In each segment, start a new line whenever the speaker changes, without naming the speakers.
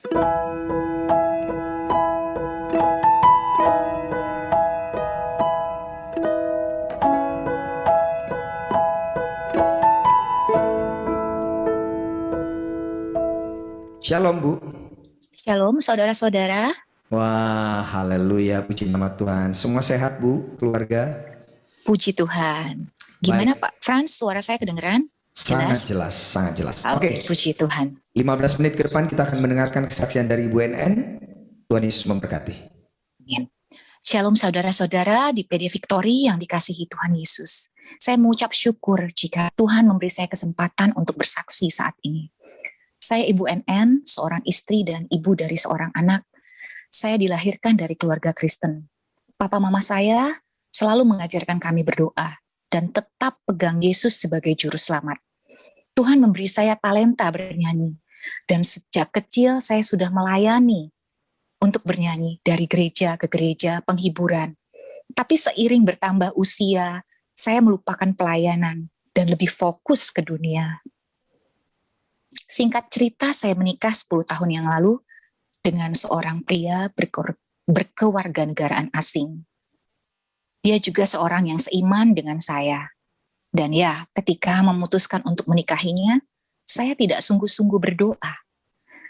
Shalom Bu.
Shalom saudara-saudara,
Wah, haleluya, puji nama Tuhan. Semua sehat Bu, keluarga?
puji Tuhan. Gimana
Baik,
Pak Frans, suara saya kedengeran?
sangat
Jelas?
jelas, sangat jelas.
Oke,
Oke,
puji Tuhan.
15 menit ke depan kita akan mendengarkan kesaksian dari Ibu NN. Tuhan Yesus memberkati.
Amin. Shalom saudara-saudara di PD Victory yang dikasihi Tuhan Yesus. Saya mengucap syukur jika Tuhan memberi saya kesempatan untuk bersaksi saat ini. Saya Ibu NN, seorang istri dan ibu dari seorang anak. Saya dilahirkan dari keluarga Kristen. Papa mama saya selalu mengajarkan kami berdoa dan tetap pegang Yesus sebagai juru selamat. Tuhan memberi saya talenta bernyanyi, dan sejak kecil saya sudah melayani untuk bernyanyi dari gereja ke gereja, penghiburan. Tapi seiring bertambah usia, saya melupakan pelayanan dan lebih fokus ke dunia. Singkat cerita, saya menikah 10 tahun yang lalu dengan seorang pria berkewarganegaraan asing. Dia juga seorang yang seiman dengan saya. Dan ya, ketika memutuskan untuk menikahinya, saya tidak sungguh-sungguh berdoa.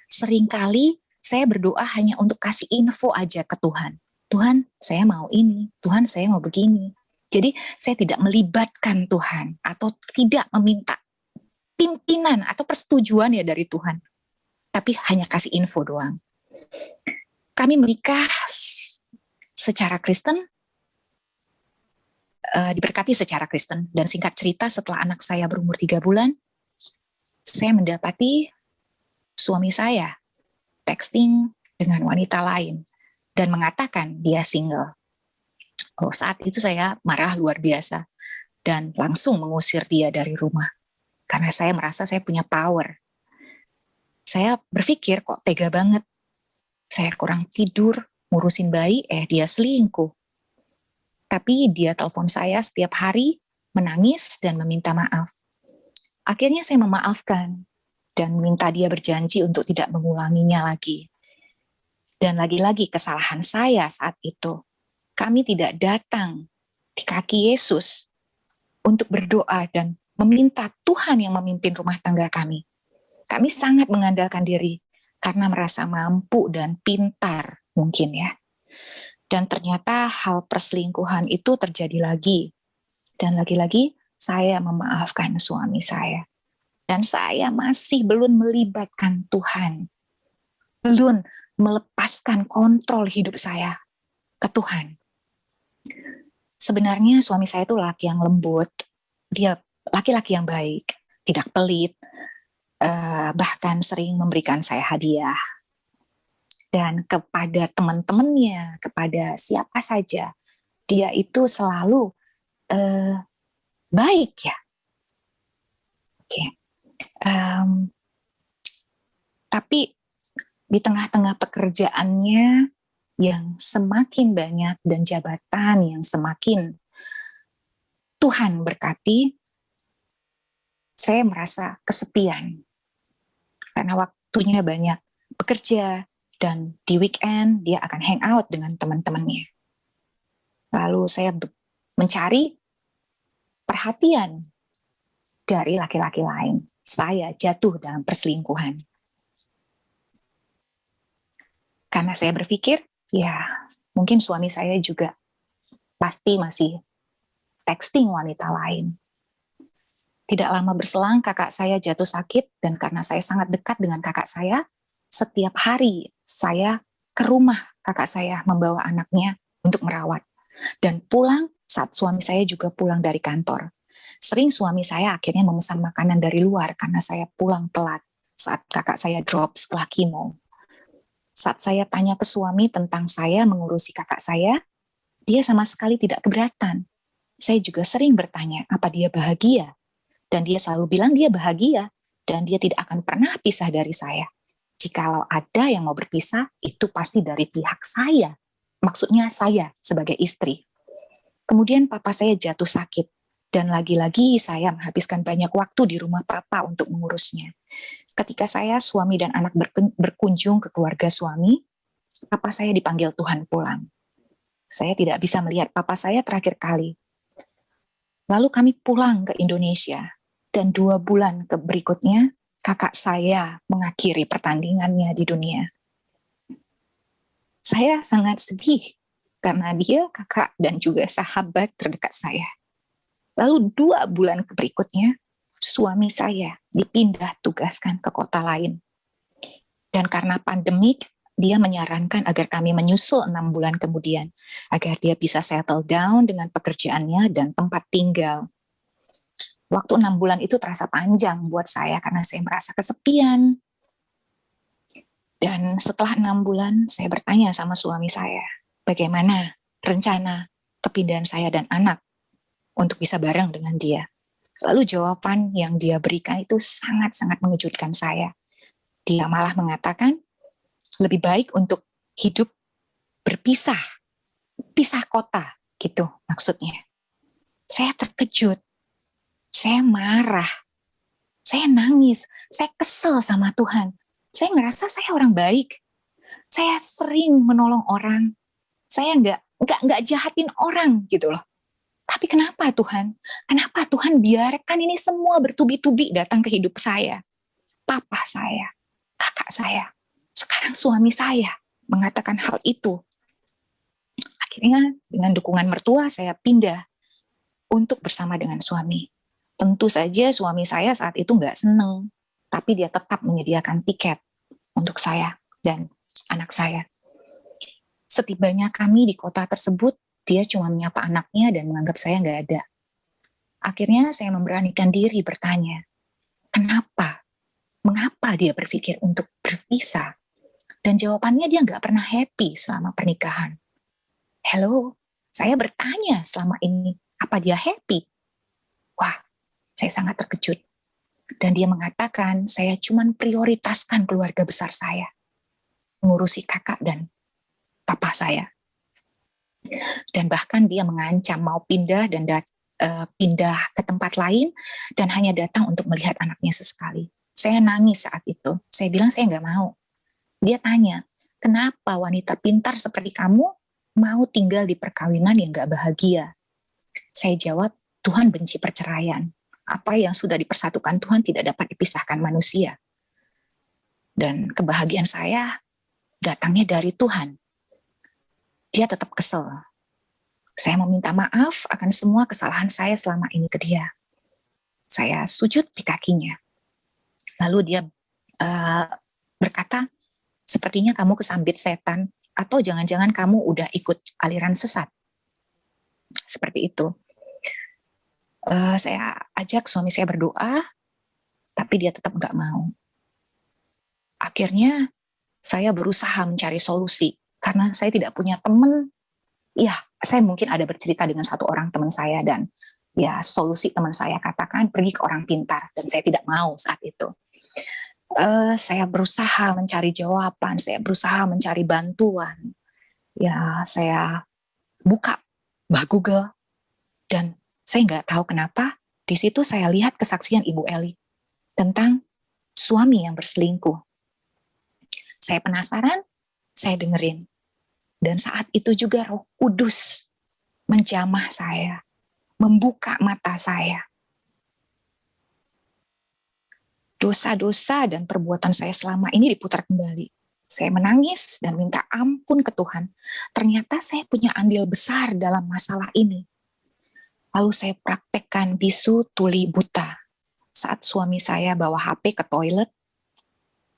Seringkali saya berdoa hanya untuk kasih info aja ke Tuhan. Tuhan, saya mau ini. Tuhan, saya mau begini. Jadi saya tidak melibatkan Tuhan atau tidak meminta pimpinan atau persetujuan ya dari Tuhan. Tapi hanya kasih info doang. Kami menikah secara Kristen, diberkati secara Kristen. Dan singkat cerita, setelah anak saya berumur 3 bulan, saya mendapati suami saya texting dengan wanita lain dan mengatakan dia single. Oh, saat itu saya marah luar biasa dan langsung mengusir dia dari rumah karena saya merasa saya punya power. Saya berpikir kok tega banget. Saya kurang tidur, ngurusin bayi, dia selingkuh. Tapi dia telepon saya setiap hari, menangis dan meminta maaf. Akhirnya saya memaafkan dan minta dia berjanji untuk tidak mengulanginya lagi. Dan lagi-lagi kesalahan saya saat itu, kami tidak datang di kaki Yesus untuk berdoa dan meminta Tuhan yang memimpin rumah tangga kami. Kami sangat mengandalkan diri karena merasa mampu dan pintar mungkin ya. Dan ternyata hal perselingkuhan itu terjadi lagi. Dan lagi-lagi saya memaafkan suami saya. Dan saya masih belum melibatkan Tuhan. Belum melepaskan kontrol hidup saya ke Tuhan. Sebenarnya suami saya itu laki yang lembut. Dia laki-laki yang baik, tidak pelit, bahkan sering memberikan saya hadiah. Dan kepada teman-temannya, kepada siapa saja, dia itu selalu baik ya. Oke. Tapi di tengah-tengah pekerjaannya yang semakin banyak dan jabatan yang semakin Tuhan berkati, saya merasa kesepian karena waktunya banyak bekerja dan di weekend dia akan hang out dengan teman-temannya. Lalu saya mencari perhatian dari laki-laki lain. Saya jatuh dalam perselingkuhan. Karena saya berpikir, ya mungkin suami saya juga pasti masih texting wanita lain. Tidak lama berselang kakak saya jatuh sakit dan karena saya sangat dekat dengan kakak saya, setiap hari saya ke rumah kakak saya membawa anaknya untuk merawat. Dan pulang saat suami saya juga pulang dari kantor. Sering suami saya akhirnya memesan makanan dari luar karena saya pulang telat saat kakak saya drop setelah kemo. Saat saya tanya ke suami tentang saya mengurusi kakak saya, dia sama sekali tidak keberatan. Saya juga sering bertanya, apa dia bahagia? Dan dia selalu bilang dia bahagia, dan dia tidak akan pernah pisah dari saya. Jikalau ada yang mau berpisah, itu pasti dari pihak saya. Maksudnya saya sebagai istri. Kemudian papa saya jatuh sakit, dan lagi-lagi saya menghabiskan banyak waktu di rumah papa untuk mengurusnya. Ketika saya, suami dan anak berkunjung ke keluarga suami, papa saya dipanggil Tuhan pulang. Saya tidak bisa melihat papa saya terakhir kali. Lalu kami pulang ke Indonesia, dan 2 bulan berikutnya, kakak saya mengakhiri pertandingannya di dunia. Saya sangat sedih, karena dia kakak dan juga sahabat terdekat saya. Lalu 2 bulan berikutnya, suami saya dipindah tugaskan ke kota lain. Dan karena pandemik, dia menyarankan agar kami menyusul 6 bulan kemudian, agar dia bisa settle down dengan pekerjaannya dan tempat tinggal. Waktu 6 bulan itu terasa panjang buat saya karena saya merasa kesepian. Dan setelah 6 bulan, saya bertanya sama suami saya, bagaimana rencana kepindahan saya dan anak untuk bisa bareng dengan dia. Lalu jawaban yang dia berikan itu sangat-sangat mengejutkan saya. Dia malah mengatakan, lebih baik untuk hidup berpisah, pisah kota, gitu maksudnya. Saya terkejut, saya marah, saya nangis, saya kesel sama Tuhan. Saya ngerasa saya orang baik, saya sering menolong orang, saya nggak jahatin orang gitu loh. Tapi kenapa Tuhan? Kenapa Tuhan biarkan ini semua bertubi-tubi datang ke hidup saya? Papa saya, kakak saya, sekarang suami saya mengatakan hal itu. Akhirnya dengan dukungan mertua saya pindah untuk bersama dengan suami. Tentu saja suami saya saat itu nggak seneng, tapi dia tetap menyediakan tiket untuk saya dan anak saya. Setibanya kami di kota tersebut, dia cuma menyapa anaknya dan menganggap saya nggak ada. Akhirnya saya memberanikan diri bertanya, kenapa? Mengapa dia berpikir untuk berpisah? Dan jawabannya dia nggak pernah happy selama pernikahan. Hello, saya bertanya selama ini, apa dia happy? Wah, saya sangat terkejut. Dan dia mengatakan, saya cuma prioritaskan keluarga besar saya. Mengurusi kakak dan papa saya. Dan bahkan dia mengancam mau pindah dan pindah ke tempat lain dan hanya datang untuk melihat anaknya sesekali. Saya nangis saat itu. Saya bilang saya nggak mau. Dia tanya, kenapa wanita pintar seperti kamu mau tinggal di perkawinan yang nggak bahagia? Saya jawab, Tuhan benci perceraian. Apa yang sudah dipersatukan Tuhan tidak dapat dipisahkan manusia. Dan kebahagiaan saya datangnya dari Tuhan. Dia tetap kesel. Saya meminta maaf akan semua kesalahan saya selama ini ke dia. Saya sujud di kakinya. Lalu dia berkata, sepertinya kamu kesambit setan, atau jangan-jangan kamu udah ikut aliran sesat. Seperti itu. Saya ajak suami saya berdoa, tapi dia tetap nggak mau. Akhirnya saya berusaha mencari solusi, karena saya tidak punya teman. Ya, saya mungkin ada bercerita dengan satu orang teman saya, dan ya solusi teman saya katakan pergi ke orang pintar, dan saya tidak mau saat itu. Saya berusaha mencari jawaban, saya berusaha mencari bantuan. Ya, saya buka Google, dan saya nggak tahu kenapa, di situ saya lihat kesaksian Ibu Eli tentang suami yang berselingkuh. Saya penasaran, saya dengerin. Dan saat itu juga Roh Kudus menjamah saya, membuka mata saya. Dosa-dosa dan perbuatan saya selama ini diputar kembali. Saya menangis dan minta ampun ke Tuhan. Ternyata saya punya andil besar dalam masalah ini. Lalu saya praktekkan bisu tuli buta. Saat suami saya bawa HP ke toilet,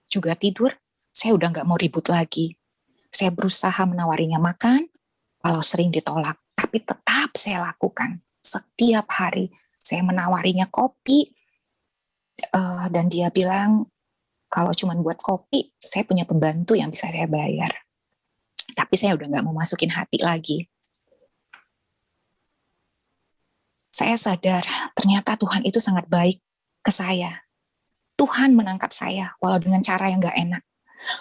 juga tidur, saya udah gak mau ribut lagi. Saya berusaha menawarinya makan, walau sering ditolak. Tapi tetap saya lakukan. Setiap hari saya menawarinya kopi, dan dia bilang, kalau cuma buat kopi, saya punya pembantu yang bisa saya bayar. Tapi saya udah gak mau masukin hati lagi. Saya sadar, ternyata Tuhan itu sangat baik ke saya. Tuhan menangkap saya, walau dengan cara yang gak enak.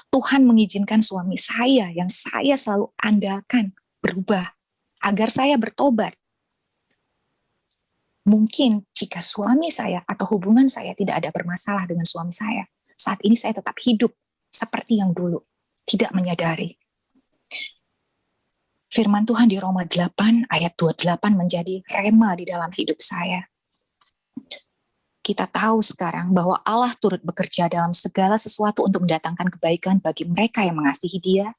Tuhan mengizinkan suami saya yang saya selalu andalkan berubah, agar saya bertobat. Mungkin jika suami saya atau hubungan saya tidak ada bermasalah dengan suami saya saat ini saya tetap hidup seperti yang dulu, tidak menyadari. Firman Tuhan di Roma 8 ayat 28 menjadi rema di dalam hidup saya. Kita tahu sekarang bahwa Allah turut bekerja dalam segala sesuatu untuk mendatangkan kebaikan bagi mereka yang mengasihi Dia,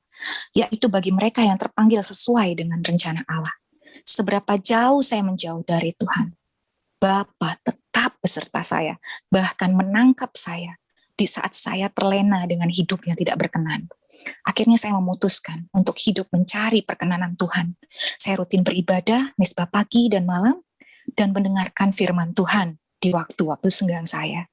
yaitu bagi mereka yang terpanggil sesuai dengan rencana Allah. Seberapa jauh saya menjauh dari Tuhan, Bapa tetap beserta saya, bahkan menangkap saya di saat saya terlena dengan hidup yang tidak berkenan. Akhirnya saya memutuskan untuk hidup mencari perkenanan Tuhan. Saya rutin beribadah, misbah pagi dan malam, dan mendengarkan firman Tuhan di waktu-waktu senggang saya.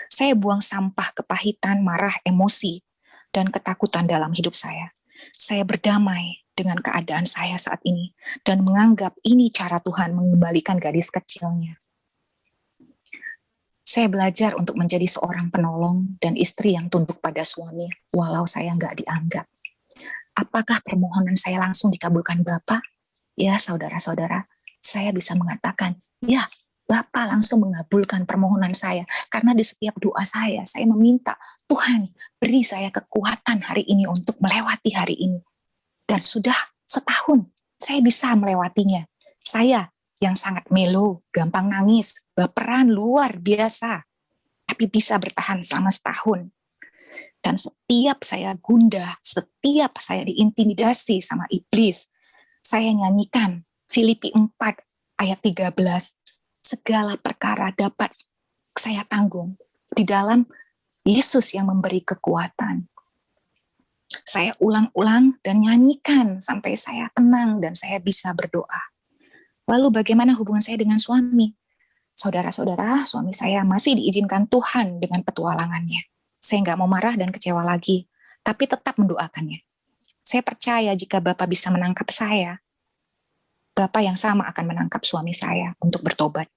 Saya buang sampah kepahitan, marah, emosi, dan ketakutan dalam hidup saya. Saya berdamai dengan keadaan saya saat ini, dan menganggap ini cara Tuhan mengembalikan gadis kecilnya. Saya belajar untuk menjadi seorang penolong dan istri yang tunduk pada suami, walau saya nggak dianggap. Apakah permohonan saya langsung dikabulkan Bapa? Ya, saudara-saudara, saya bisa mengatakan, ya, Bapa langsung mengabulkan permohonan saya. Karena di setiap doa saya meminta, Tuhan, beri saya kekuatan hari ini untuk melewati hari ini. Dan sudah setahun, saya bisa melewatinya. Saya yang sangat melo, gampang nangis, baperan luar biasa, tapi bisa bertahan selama setahun. Dan setiap saya gundah, setiap saya diintimidasi sama iblis, saya nyanyikan Filipi 4 ayat 13, segala perkara dapat saya tanggung di dalam Yesus yang memberi kekuatan. Saya ulang-ulang dan nyanyikan sampai saya tenang dan saya bisa berdoa. Lalu bagaimana hubungan saya dengan suami? Saudara-saudara, suami saya masih diizinkan Tuhan dengan petualangannya. Saya nggak mau marah dan kecewa lagi, tapi tetap mendoakannya. Saya percaya jika Bapak bisa menangkap saya, Bapak yang sama akan menangkap suami saya untuk bertobat.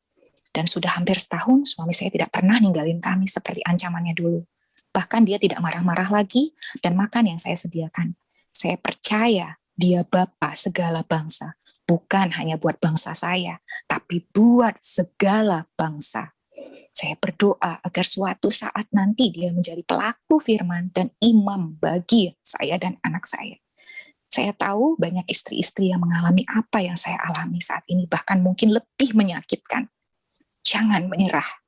Dan sudah hampir setahun, suami saya tidak pernah ninggalin kami seperti ancamannya dulu. Bahkan dia tidak marah-marah lagi dan makan yang saya sediakan. Saya percaya dia Bapa segala bangsa. Bukan hanya buat bangsa saya, tapi buat segala bangsa. Saya berdoa agar suatu saat nanti dia menjadi pelaku firman dan imam bagi saya dan anak saya. Saya tahu banyak istri-istri yang mengalami apa yang saya alami saat ini, bahkan mungkin lebih menyakitkan. Jangan menyerah.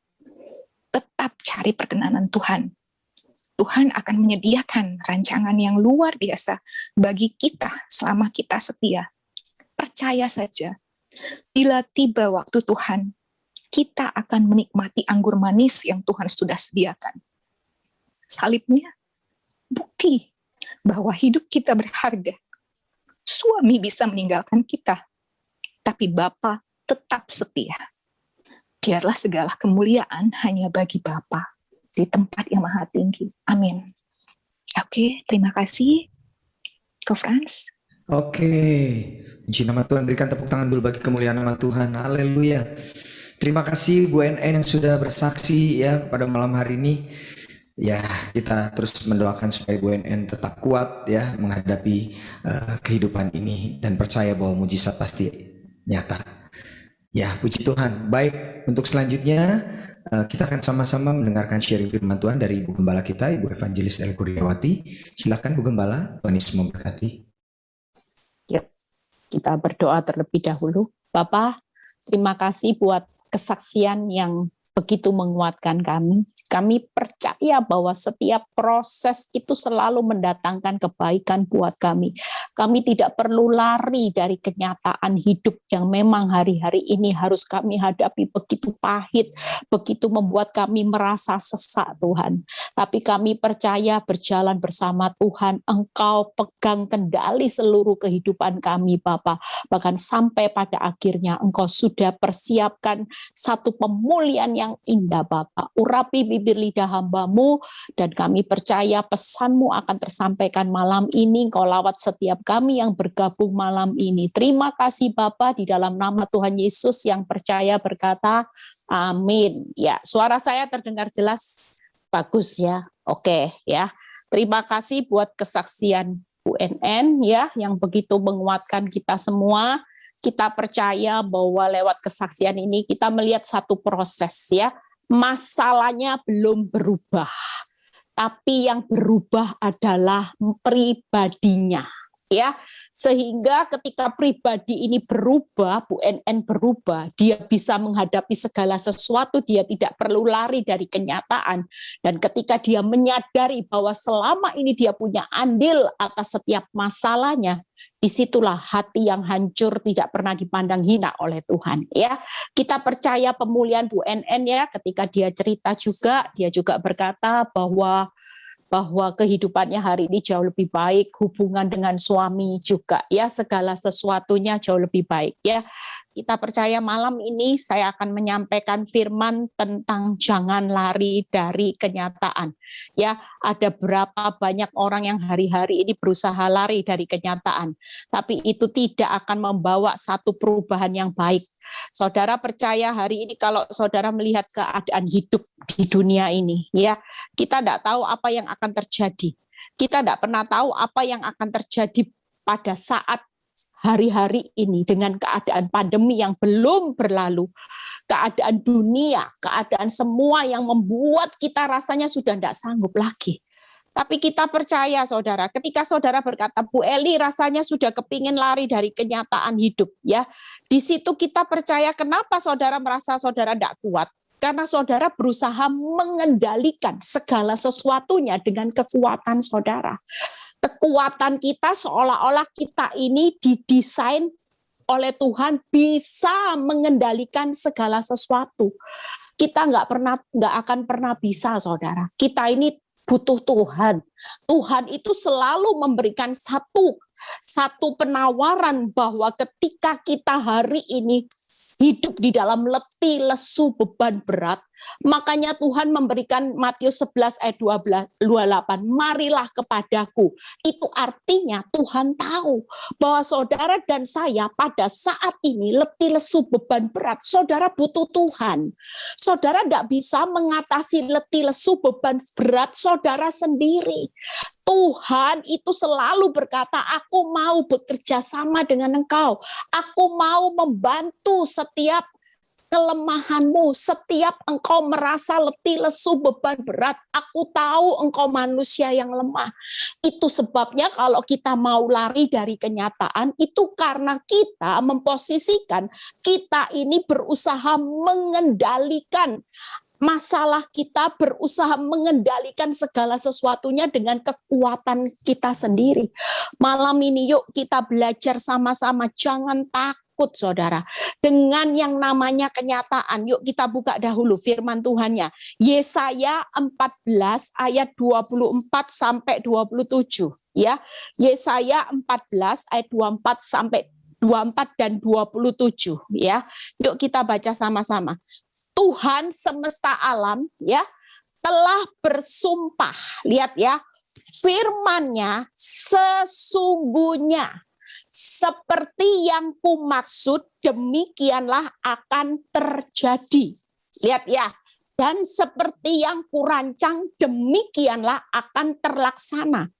Tetap cari perkenanan Tuhan. Tuhan akan menyediakan rancangan yang luar biasa bagi kita selama kita setia. Percaya saja, bila tiba waktu Tuhan, kita akan menikmati anggur manis yang Tuhan sudah sediakan. Salibnya, bukti bahwa hidup kita berharga. Suami bisa meninggalkan kita, tapi Bapa tetap setia. Biarlah segala kemuliaan hanya bagi Bapa di tempat yang maha tinggi. Amin. Oke, terima kasih. Ko Frans.
Oke, puji nama Tuhan, berikan tepuk tangan dulu bagi kemuliaan nama Tuhan. Haleluya. Terima kasih Bu NN yang sudah bersaksi ya pada malam hari ini. Ya, kita terus mendoakan supaya Bu NN tetap kuat ya menghadapi kehidupan ini dan percaya bahwa mujizat pasti nyata. Ya, puji Tuhan. Baik, untuk selanjutnya kita akan sama-sama mendengarkan sharing firman Tuhan dari Ibu Gembala kita, Ibu Evangelis El Kuriawati. Silakan Bu Gembala, Tuhan Yesus memberkati.
Yuk, kita berdoa terlebih dahulu. Bapak, terima kasih buat kesaksian yang begitu menguatkan kami. Kami percaya bahwa setiap proses itu selalu mendatangkan kebaikan buat kami. Kami tidak perlu lari dari kenyataan hidup yang memang hari-hari ini harus kami hadapi begitu pahit, begitu membuat kami merasa sesak Tuhan. Tapi kami percaya berjalan bersama Tuhan, Engkau pegang kendali seluruh kehidupan kami Bapa. Bahkan sampai pada akhirnya Engkau sudah persiapkan satu pemulihan yang indah Bapa. Urapi bibir lidah hamba-Mu dan kami percaya pesan-Mu akan tersampaikan malam ini. Engkau lawat setiap kami yang bergabung malam ini. Terima kasih Bapa, di dalam nama Tuhan Yesus yang percaya berkata amin. Ya, suara saya terdengar jelas? Bagus ya. Oke ya. Terima kasih buat kesaksian UNN ya yang begitu menguatkan kita semua. Kita percaya bahwa lewat kesaksian ini kita melihat satu proses ya. Masalahnya belum berubah. tapi yang berubah adalah pribadinya. Ya, sehingga ketika pribadi ini berubah, Bu NN berubah, dia bisa menghadapi segala sesuatu, dia tidak perlu lari dari kenyataan. Dan ketika dia menyadari bahwa selama ini dia punya andil atas setiap masalahnya, disitulah hati yang hancur tidak pernah dipandang hina oleh Tuhan. Ya, kita percaya pemulihan Bu NN ya, ketika dia cerita juga, dia juga berkata bahwa kehidupannya hari ini jauh lebih baik, hubungan dengan suami juga ya, segala sesuatunya jauh lebih baik ya. Kita percaya malam ini saya akan menyampaikan firman tentang jangan lari dari kenyataan. Ya, ada berapa banyak orang yang hari-hari ini berusaha lari dari kenyataan, tapi itu tidak akan membawa satu perubahan yang baik. Saudara percaya hari ini kalau saudara melihat keadaan hidup di dunia ini, ya, kita tidak tahu apa yang akan terjadi. Kita tidak pernah tahu apa yang akan terjadi pada saat hari-hari ini dengan keadaan pandemi yang belum berlalu, keadaan dunia, keadaan semua yang membuat kita rasanya sudah tidak sanggup lagi. Tapi kita percaya saudara, ketika saudara berkata, Bu Eli rasanya sudah kepingin lari dari kenyataan hidup, ya. Di situ kita percaya kenapa saudara merasa saudara tidak kuat. Karena saudara berusaha mengendalikan segala sesuatunya dengan kekuatan saudara. Kekuatan kita seolah-olah kita ini didesain oleh Tuhan bisa mengendalikan segala sesuatu. Kita nggak akan pernah bisa, saudara. Kita ini butuh Tuhan. Tuhan itu selalu memberikan satu penawaran bahwa ketika kita hari ini hidup di dalam letih, lesu, beban berat, makanya Tuhan memberikan Matius 11 ayat 28, marilah kepadaku. Itu artinya Tuhan tahu bahwa saudara dan saya pada saat ini letih, lesu, beban berat, saudara butuh Tuhan. Saudara tidak bisa mengatasi letih, lesu, beban berat saudara sendiri. Tuhan itu selalu berkata, aku mau bekerja sama dengan engkau. Aku mau membantu setiap kelemahanmu, setiap engkau merasa letih, lesu, beban berat. Aku tahu engkau manusia yang lemah. Itu sebabnya kalau kita mau lari dari kenyataan, itu karena kita memposisikan kita ini berusaha mengendalikan masalah kita, berusaha mengendalikan segala sesuatunya dengan kekuatan kita sendiri. Malam ini yuk kita belajar sama-sama, jangan takut saudara dengan yang namanya kenyataan. Yuk kita buka dahulu firman Tuhannya. Yesaya 14 ayat 24 sampai 27 ya. Yesaya 14 ayat 24 sampai 24 dan 27 ya. Yuk kita baca sama-sama. Tuhan semesta alam ya telah bersumpah, lihat ya, firman-Nya sesungguhnya seperti yang kumaksud demikianlah akan terjadi. Lihat ya, dan seperti yang kurancang demikianlah akan terlaksana.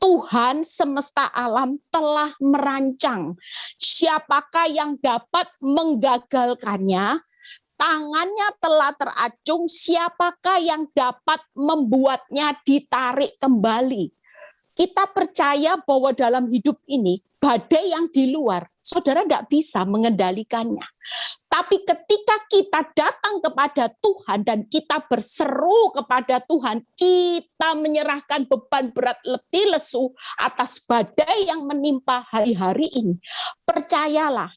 Tuhan semesta alam telah merancang. Siapakah yang dapat menggagalkannya? Tangannya telah teracung, siapakah yang dapat membuatnya ditarik kembali? Kita percaya bahwa dalam hidup ini, badai yang di luar, saudara tidak bisa mengendalikannya. Tapi ketika kita datang kepada Tuhan dan kita berseru kepada Tuhan, kita menyerahkan beban berat letih lesu atas badai yang menimpa hari-hari ini. Percayalah,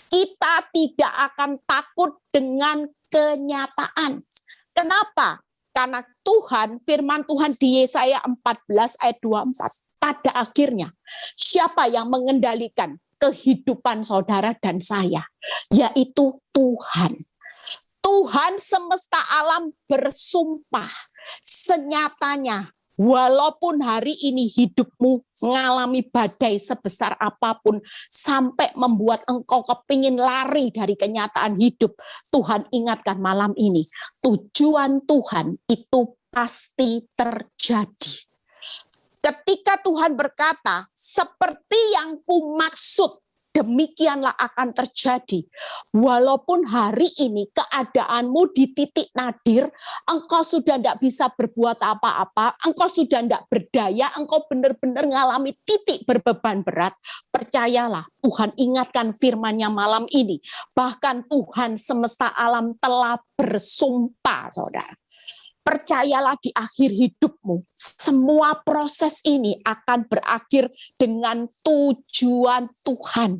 kita tidak akan takut dengan kenyataan. Kenapa? Karena Tuhan, firman Tuhan di Yesaya 14 ayat 24, pada akhirnya siapa yang mengendalikan kehidupan saudara dan saya? Yaitu Tuhan. Tuhan semesta alam bersumpah, senyatanya walaupun hari ini hidupmu mengalami badai sebesar apapun, sampai membuat engkau kepingin lari dari kenyataan hidup, Tuhan ingatkan malam ini, tujuan Tuhan itu pasti terjadi. Ketika Tuhan berkata, seperti yang kumaksud, demikianlah akan terjadi. Walaupun hari ini keadaanmu di titik nadir, engkau sudah tidak bisa berbuat apa-apa, engkau sudah tidak berdaya, engkau benar-benar mengalami titik berbeban berat, percayalah, Tuhan ingatkan firman-Nya malam ini. Bahkan Tuhan semesta alam telah bersumpah, saudara. Percayalah di akhir hidupmu, semua proses ini akan berakhir dengan tujuan Tuhan.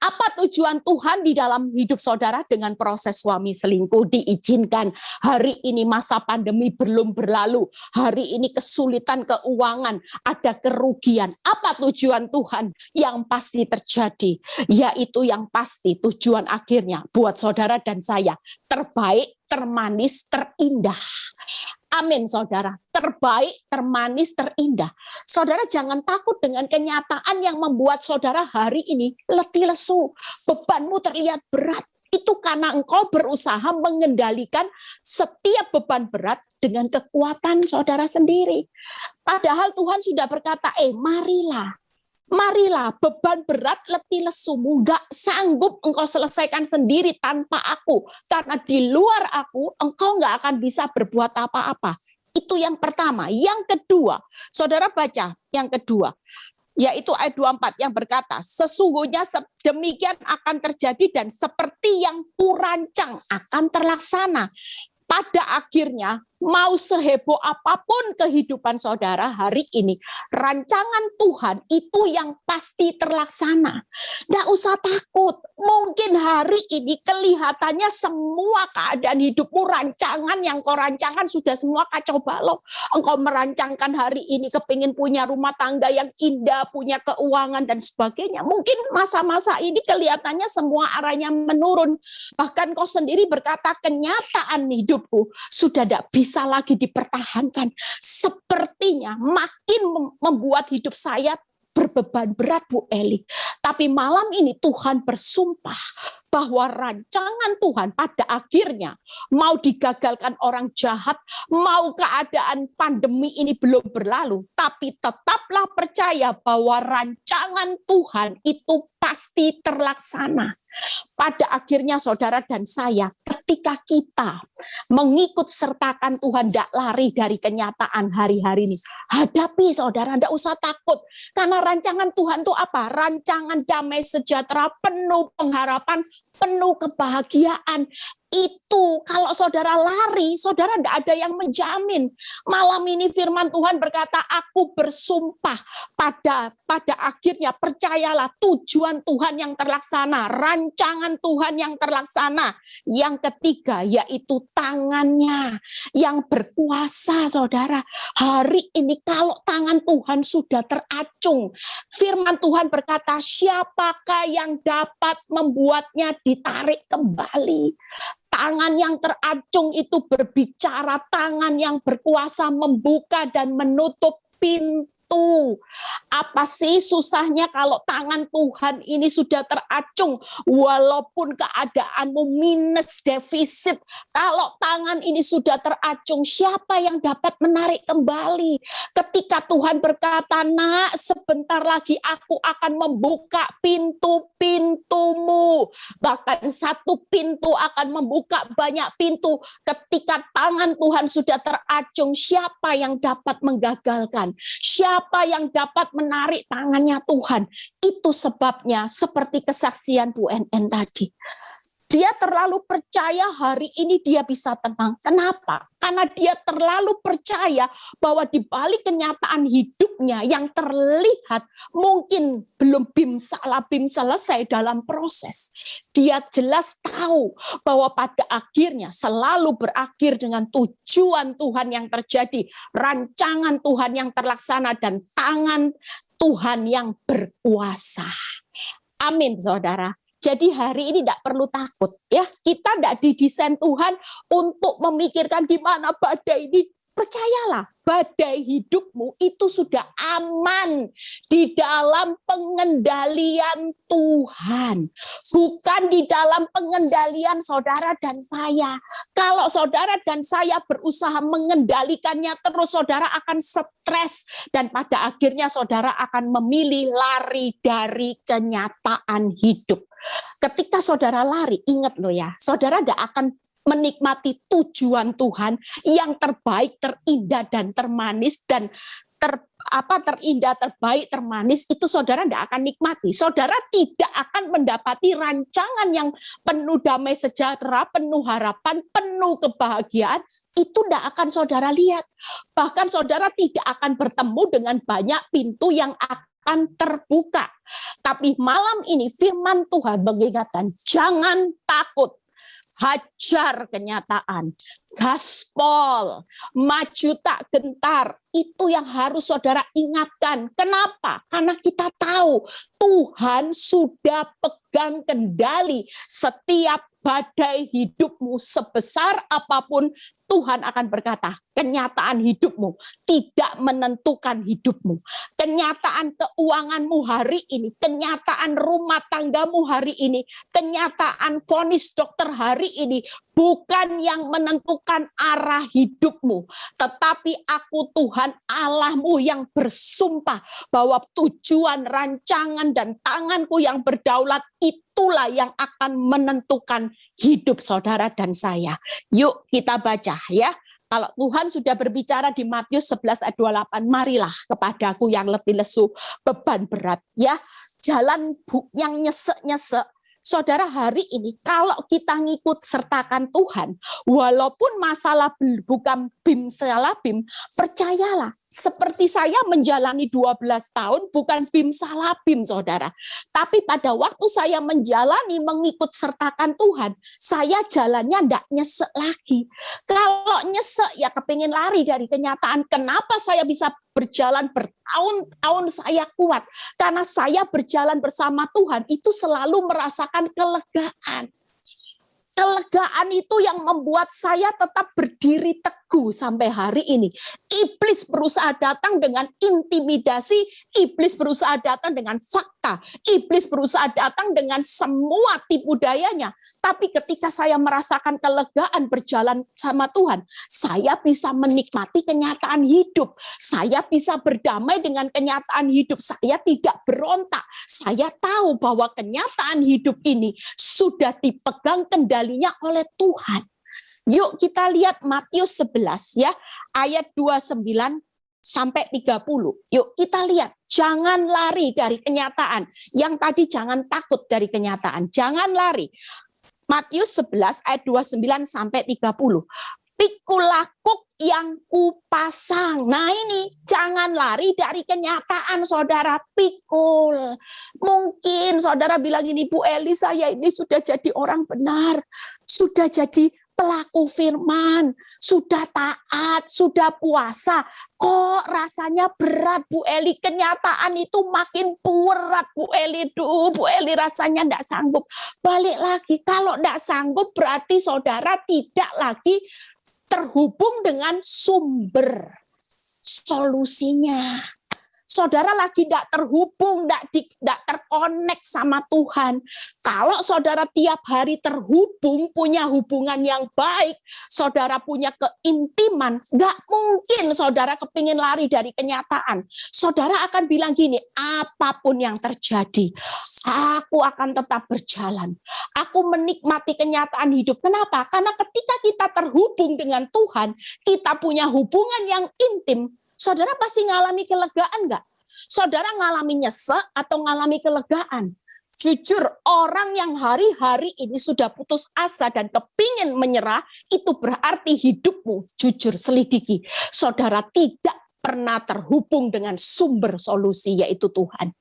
Apa tujuan Tuhan di dalam hidup saudara dengan proses suami selingkuh diizinkan? Hari ini masa pandemi belum berlalu, hari ini kesulitan keuangan, ada kerugian. Apa tujuan Tuhan yang pasti terjadi? Yaitu yang pasti tujuan akhirnya buat saudara dan saya terbaik, termanis, terindah. Amin, saudara. Terbaik, termanis, terindah. Saudara jangan takut dengan kenyataan yang membuat saudara hari ini letih lesu. Bebanmu terlihat berat. Itu karena engkau berusaha mengendalikan setiap beban berat dengan kekuatan saudara sendiri. Padahal Tuhan sudah berkata, marilah beban berat letih lesumu gak sanggup engkau selesaikan sendiri tanpa aku. Karena di luar aku engkau gak akan bisa berbuat apa-apa. Itu yang pertama. Yang kedua, saudara baca yang kedua. Yaitu ayat 24 yang berkata, sesungguhnya demikian akan terjadi dan seperti yang kurancang akan terlaksana. Pada akhirnya, mau seheboh apapun kehidupan saudara hari ini, rancangan Tuhan itu yang pasti terlaksana. Nggak usah takut. Mungkin hari ini kelihatannya semua keadaan hidupmu, rancangan yang kau rancangkan sudah semua kacau balau. Engkau merancangkan hari ini kepingin punya rumah tangga yang indah, punya keuangan dan sebagainya. Mungkin masa-masa ini kelihatannya semua arahnya menurun. Bahkan kau sendiri berkata kenyataan hidupku sudah tidak bisa lagi dipertahankan. Sepertinya makin membuat hidup saya berbeban berat, Bu Eli. Tapi malam ini Tuhan bersumpah bahwa rancangan Tuhan pada akhirnya mau digagalkan orang jahat, mau keadaan pandemi ini belum berlalu, tapi tetaplah percaya bahwa rancangan Tuhan itu pasti terlaksana. Pada akhirnya saudara dan saya, ketika kita mengikut sertakan Tuhan, tidak lari dari kenyataan hari-hari ini. Hadapi saudara, tidak usah takut. Karena rancangan Tuhan itu apa? Rancangan damai sejahtera, penuh pengharapan, penuh kebahagiaan. Itu kalau saudara lari, saudara tidak ada yang menjamin. Malam ini firman Tuhan berkata, aku bersumpah pada akhirnya percayalah tujuan Tuhan yang terlaksana, rancangan Tuhan yang terlaksana. Yang ketiga yaitu tangannya yang berkuasa, saudara. Hari ini kalau tangan Tuhan sudah teracung, firman Tuhan berkata, siapakah yang dapat membuatnya ditarik kembali? Tangan yang teracung itu berbicara, tangan yang berkuasa membuka dan menutup pintu. Apa sih susahnya kalau tangan Tuhan ini sudah teracung, walaupun keadaanmu minus defisit, kalau tangan ini sudah teracung, siapa yang dapat menarik kembali? Ketika Tuhan berkata, nak, sebentar lagi aku akan membuka pintu-pintumu, bahkan satu pintu akan membuka banyak pintu. Ketika tangan Tuhan sudah teracung, siapa yang dapat menggagalkan? Siapa yang dapat menarik tangannya Tuhan? Itu sebabnya seperti kesaksian Bu NN tadi. Dia terlalu percaya hari ini dia bisa tenang. Kenapa? Karena dia terlalu percaya bahwa di balik kenyataan hidupnya yang terlihat mungkin belum bim selesai dalam proses. Dia jelas tahu bahwa pada akhirnya selalu berakhir dengan tujuan Tuhan yang terjadi, rancangan Tuhan yang terlaksana, dan tangan Tuhan yang berkuasa. Amin, saudara. Jadi hari ini tidak perlu takut, ya. Kita tidak didesain Tuhan untuk memikirkan gimana badai ini Percayalah, badai hidupmu itu sudah aman di dalam pengendalian Tuhan. Bukan di dalam pengendalian saudara dan saya. Kalau saudara dan saya berusaha mengendalikannya terus, saudara akan stres. Dan pada akhirnya saudara akan memilih lari dari kenyataan hidup. Ketika saudara lari, ingat loh ya, saudara tidak akan menikmati tujuan Tuhan yang terbaik, terindah, dan termanis, dan terindah, terbaik, termanis, itu saudara tidak akan nikmati. Saudara tidak akan mendapati rancangan yang penuh damai sejahtera, penuh harapan, penuh kebahagiaan, itu tidak akan saudara lihat. Bahkan saudara tidak akan bertemu dengan banyak pintu yang akan terbuka. Tapi malam ini firman Tuhan mengingatkan, jangan takut. Hajar kenyataan, gaspol, maju tak gentar. Itu yang harus saudara ingatkan. Kenapa? Karena kita tahu Tuhan sudah pegang kendali setiap badai hidupmu. Sebesar apapun, Tuhan akan berkata, kenyataan hidupmu tidak menentukan hidupmu. Kenyataan keuanganmu hari ini, kenyataan rumah tanggamu hari ini, kenyataan vonis dokter hari ini, bukan yang menentukan arah hidupmu. Tetapi aku Tuhan Allahmu yang bersumpah bahwa tujuan, rancangan, dan tanganku yang berdaulat itulah yang akan menentukan hidup saudara dan saya. Yuk kita baca ya. Kalau Tuhan sudah berbicara di Matius 11 ayat 28, marilah kepadaku yang letih lesu, beban berat ya. Jalan yang nyesek-nyesek. Saudara, hari ini kalau kita ngikut sertakan Tuhan, walaupun masalah bukan bim salah bim, percayalah, seperti saya menjalani 12 tahun bukan bim salah bim, saudara. Tapi pada waktu saya menjalani mengikut sertakan Tuhan, saya jalannya enggak nyesek lagi. Kalau nyesek ya kepingin lari dari kenyataan. Kenapa saya bisa berjalan bertahun-tahun saya kuat? Karena saya berjalan bersama Tuhan itu selalu merasakan kelegaan. Kelegaan itu yang membuat saya tetap berdiri teguh sampai hari ini. Iblis berusaha datang dengan intimidasi, iblis berusaha datang dengan fakta, iblis berusaha datang dengan semua tipu dayanya. Tapi ketika saya merasakan kelegaan berjalan sama Tuhan, saya bisa menikmati kenyataan hidup. Saya bisa berdamai dengan kenyataan hidup. Saya tidak berontak. Saya tahu bahwa kenyataan hidup ini sudah dipegang kendalinya oleh Tuhan. Yuk kita lihat Matius 11 ya, ayat 29 sampai 30. Yuk kita lihat, jangan lari dari kenyataan. Yang tadi jangan takut dari kenyataan, jangan lari. Matius 11 ayat 29 sampai 30. Pikul lakuk yang kupasang. Nah ini, jangan lari dari kenyataan, saudara. Pikul. Mungkin saudara bilang ini, Bu Eli, saya ini sudah jadi orang benar. Sudah jadi pelaku firman, sudah taat, sudah puasa. Kok rasanya berat, Bu Eli? Kenyataan itu makin berat, Bu Eli. Bu Eli rasanya enggak sanggup. Balik lagi, kalau enggak sanggup berarti saudara tidak lagi terhubung dengan sumber solusinya. Saudara lagi tidak terhubung, tidak terkonek sama Tuhan. Kalau saudara tiap hari terhubung, punya hubungan yang baik, saudara punya keintiman, nggak mungkin saudara kepingin lari dari kenyataan. Saudara akan bilang gini, apapun yang terjadi, aku akan tetap berjalan. Aku menikmati kenyataan hidup. Kenapa? Karena ketika kita terhubung dengan Tuhan, kita punya hubungan yang intim, saudara pasti ngalami kelegaan nggak? Saudara ngalami nyesek atau ngalami kelegaan? Jujur, orang yang hari-hari ini sudah putus asa dan kepingin menyerah, itu berarti hidupmu, jujur selidiki, saudara tidak pernah terhubung dengan sumber solusi, yaitu Tuhan.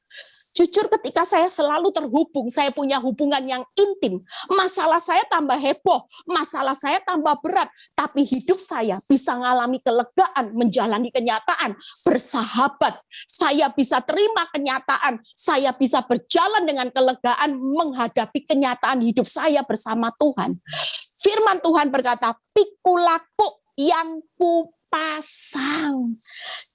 Jujur, ketika saya selalu terhubung, saya punya hubungan yang intim, masalah saya tambah heboh, masalah saya tambah berat, tapi hidup saya bisa mengalami kelegaan, menjalani kenyataan, bersahabat, saya bisa terima kenyataan, saya bisa berjalan dengan kelegaan menghadapi kenyataan hidup saya bersama Tuhan. Firman Tuhan berkata, pikul lakuk yang kupasang.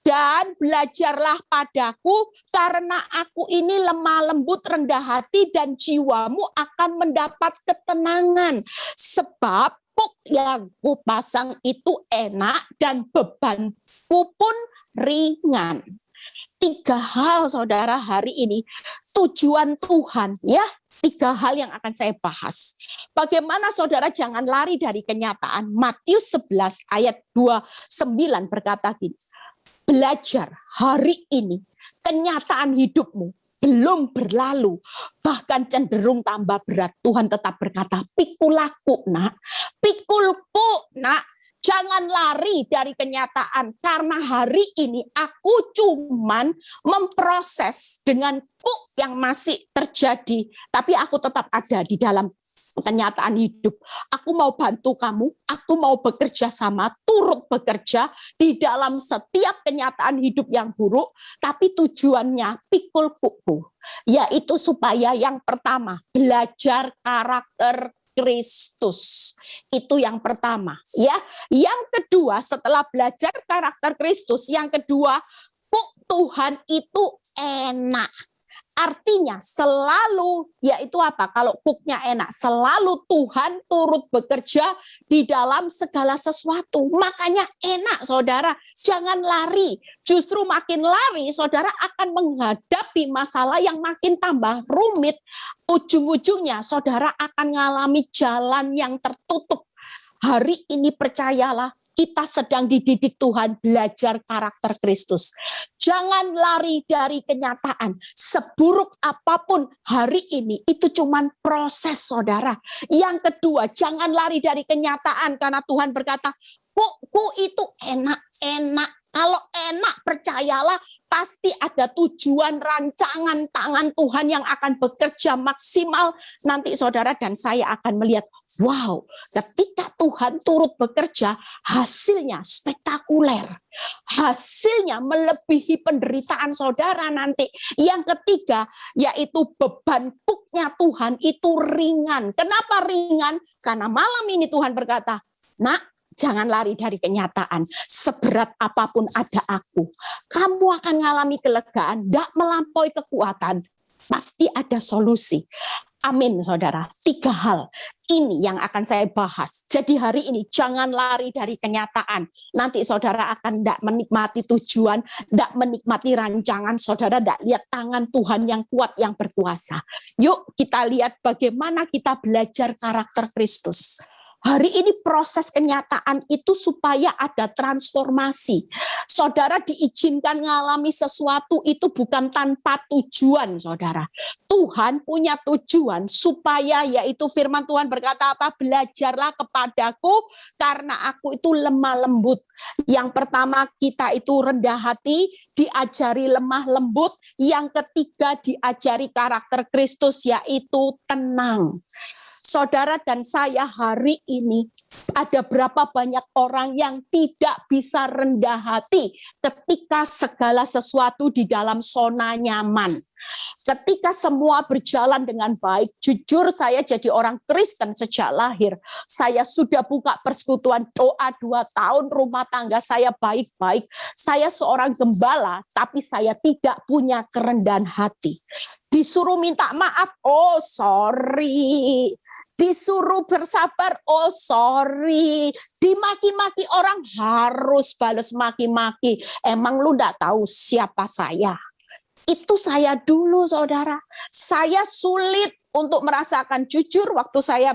Dan belajarlah padaku, karena aku ini lemah lembut, rendah hati, dan jiwamu akan mendapat ketenangan. Sebab puk yang kupasang itu enak dan bebanku pun ringan. 3 hal saudara hari ini, tujuan Tuhan ya. 3 hal yang akan saya bahas. Bagaimana saudara jangan lari dari kenyataan. Matius 11 ayat 29 berkata gini, belajar hari ini kenyataan hidupmu belum berlalu, bahkan cenderung tambah berat. Tuhan tetap berkata, pikulku nak, jangan lari dari kenyataan, karena hari ini aku cuman memproses dengan kuk yang masih terjadi, tapi aku tetap ada di dalam kenyataan hidup. Aku mau bantu kamu, aku mau bekerja sama, turut bekerja di dalam setiap kenyataan hidup yang buruk, tapi tujuannya pikul kuku, yaitu supaya yang pertama, belajar karakter Kristus. Itu yang pertama, ya. Yang kedua, setelah belajar karakter Kristus, yang kedua, kok Tuhan itu enak. Artinya selalu, yaitu apa? Kalau kuknya enak, selalu Tuhan turut bekerja di dalam segala sesuatu. Makanya enak saudara, jangan lari. Justru makin lari, saudara akan menghadapi masalah yang makin tambah rumit. Ujung-ujungnya saudara akan mengalami jalan yang tertutup. Hari ini percayalah, kita sedang dididik Tuhan belajar karakter Kristus. Jangan lari dari kenyataan. Seburuk apapun hari ini, itu cuma proses saudara. Yang kedua, jangan lari dari kenyataan, karena Tuhan berkata, ku itu enak-enak. Kalau enak, percayalah, pasti ada tujuan rancangan tangan Tuhan yang akan bekerja maksimal. Nanti saudara dan saya akan melihat, wow, ketika Tuhan turut bekerja, hasilnya spektakuler. Hasilnya melebihi penderitaan saudara nanti. Yang ketiga, yaitu beban kuknya Tuhan itu ringan. Kenapa ringan? Karena malam ini Tuhan berkata, nak, jangan lari dari kenyataan. Seberat apapun ada aku. Kamu akan mengalami kelegaan, tidak melampaui kekuatan. Pasti ada solusi. Amin, saudara. 3 hal ini yang akan saya bahas. Jadi hari ini jangan lari dari kenyataan. Nanti saudara akan tidak menikmati tujuan, tidak menikmati rancangan. Saudara tidak lihat tangan Tuhan yang kuat, yang berkuasa. Yuk kita lihat bagaimana kita belajar karakter Kristus. Hari ini proses kenyataan itu supaya ada transformasi. Saudara diizinkan mengalami sesuatu itu bukan tanpa tujuan, saudara. Tuhan punya tujuan supaya, yaitu firman Tuhan berkata apa? Belajarlah kepadaku karena aku itu lemah lembut. Yang pertama kita itu rendah hati, diajari lemah lembut. Yang ketiga diajari karakter Kristus, yaitu tenang. Saudara dan saya hari ini, ada berapa banyak orang yang tidak bisa rendah hati ketika segala sesuatu di dalam zona nyaman. Ketika semua berjalan dengan baik, jujur saya jadi orang Kristen sejak lahir. Saya sudah buka persekutuan doa 2 tahun, rumah tangga saya baik-baik. Saya seorang gembala, tapi saya tidak punya kerendahan hati. Disuruh minta maaf, oh sorry. Disuruh bersabar, oh sorry. Dimaki-maki orang harus balas maki-maki. Emang lu enggak tahu siapa saya? Itu saya dulu saudara. Saya sulit untuk merasakan jujur waktu saya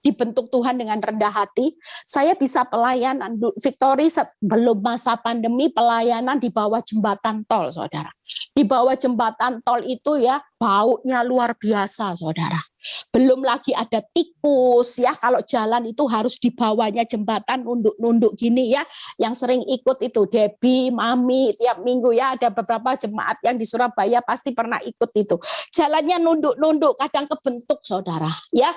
dibentuk Tuhan dengan rendah hati. Saya bisa pelayanan, Victory sebelum masa pandemi pelayanan di bawah jembatan tol saudara. Di bawah jembatan tol itu ya baunya luar biasa saudara. Belum lagi ada tikus ya, kalau jalan itu harus di bawahnya jembatan nunduk-nunduk gini ya. Yang sering ikut itu Debbie, Mami tiap minggu ya, ada beberapa jemaat yang di Surabaya pasti pernah ikut itu. Jalannya nunduk-nunduk, kadang kebentuk saudara ya.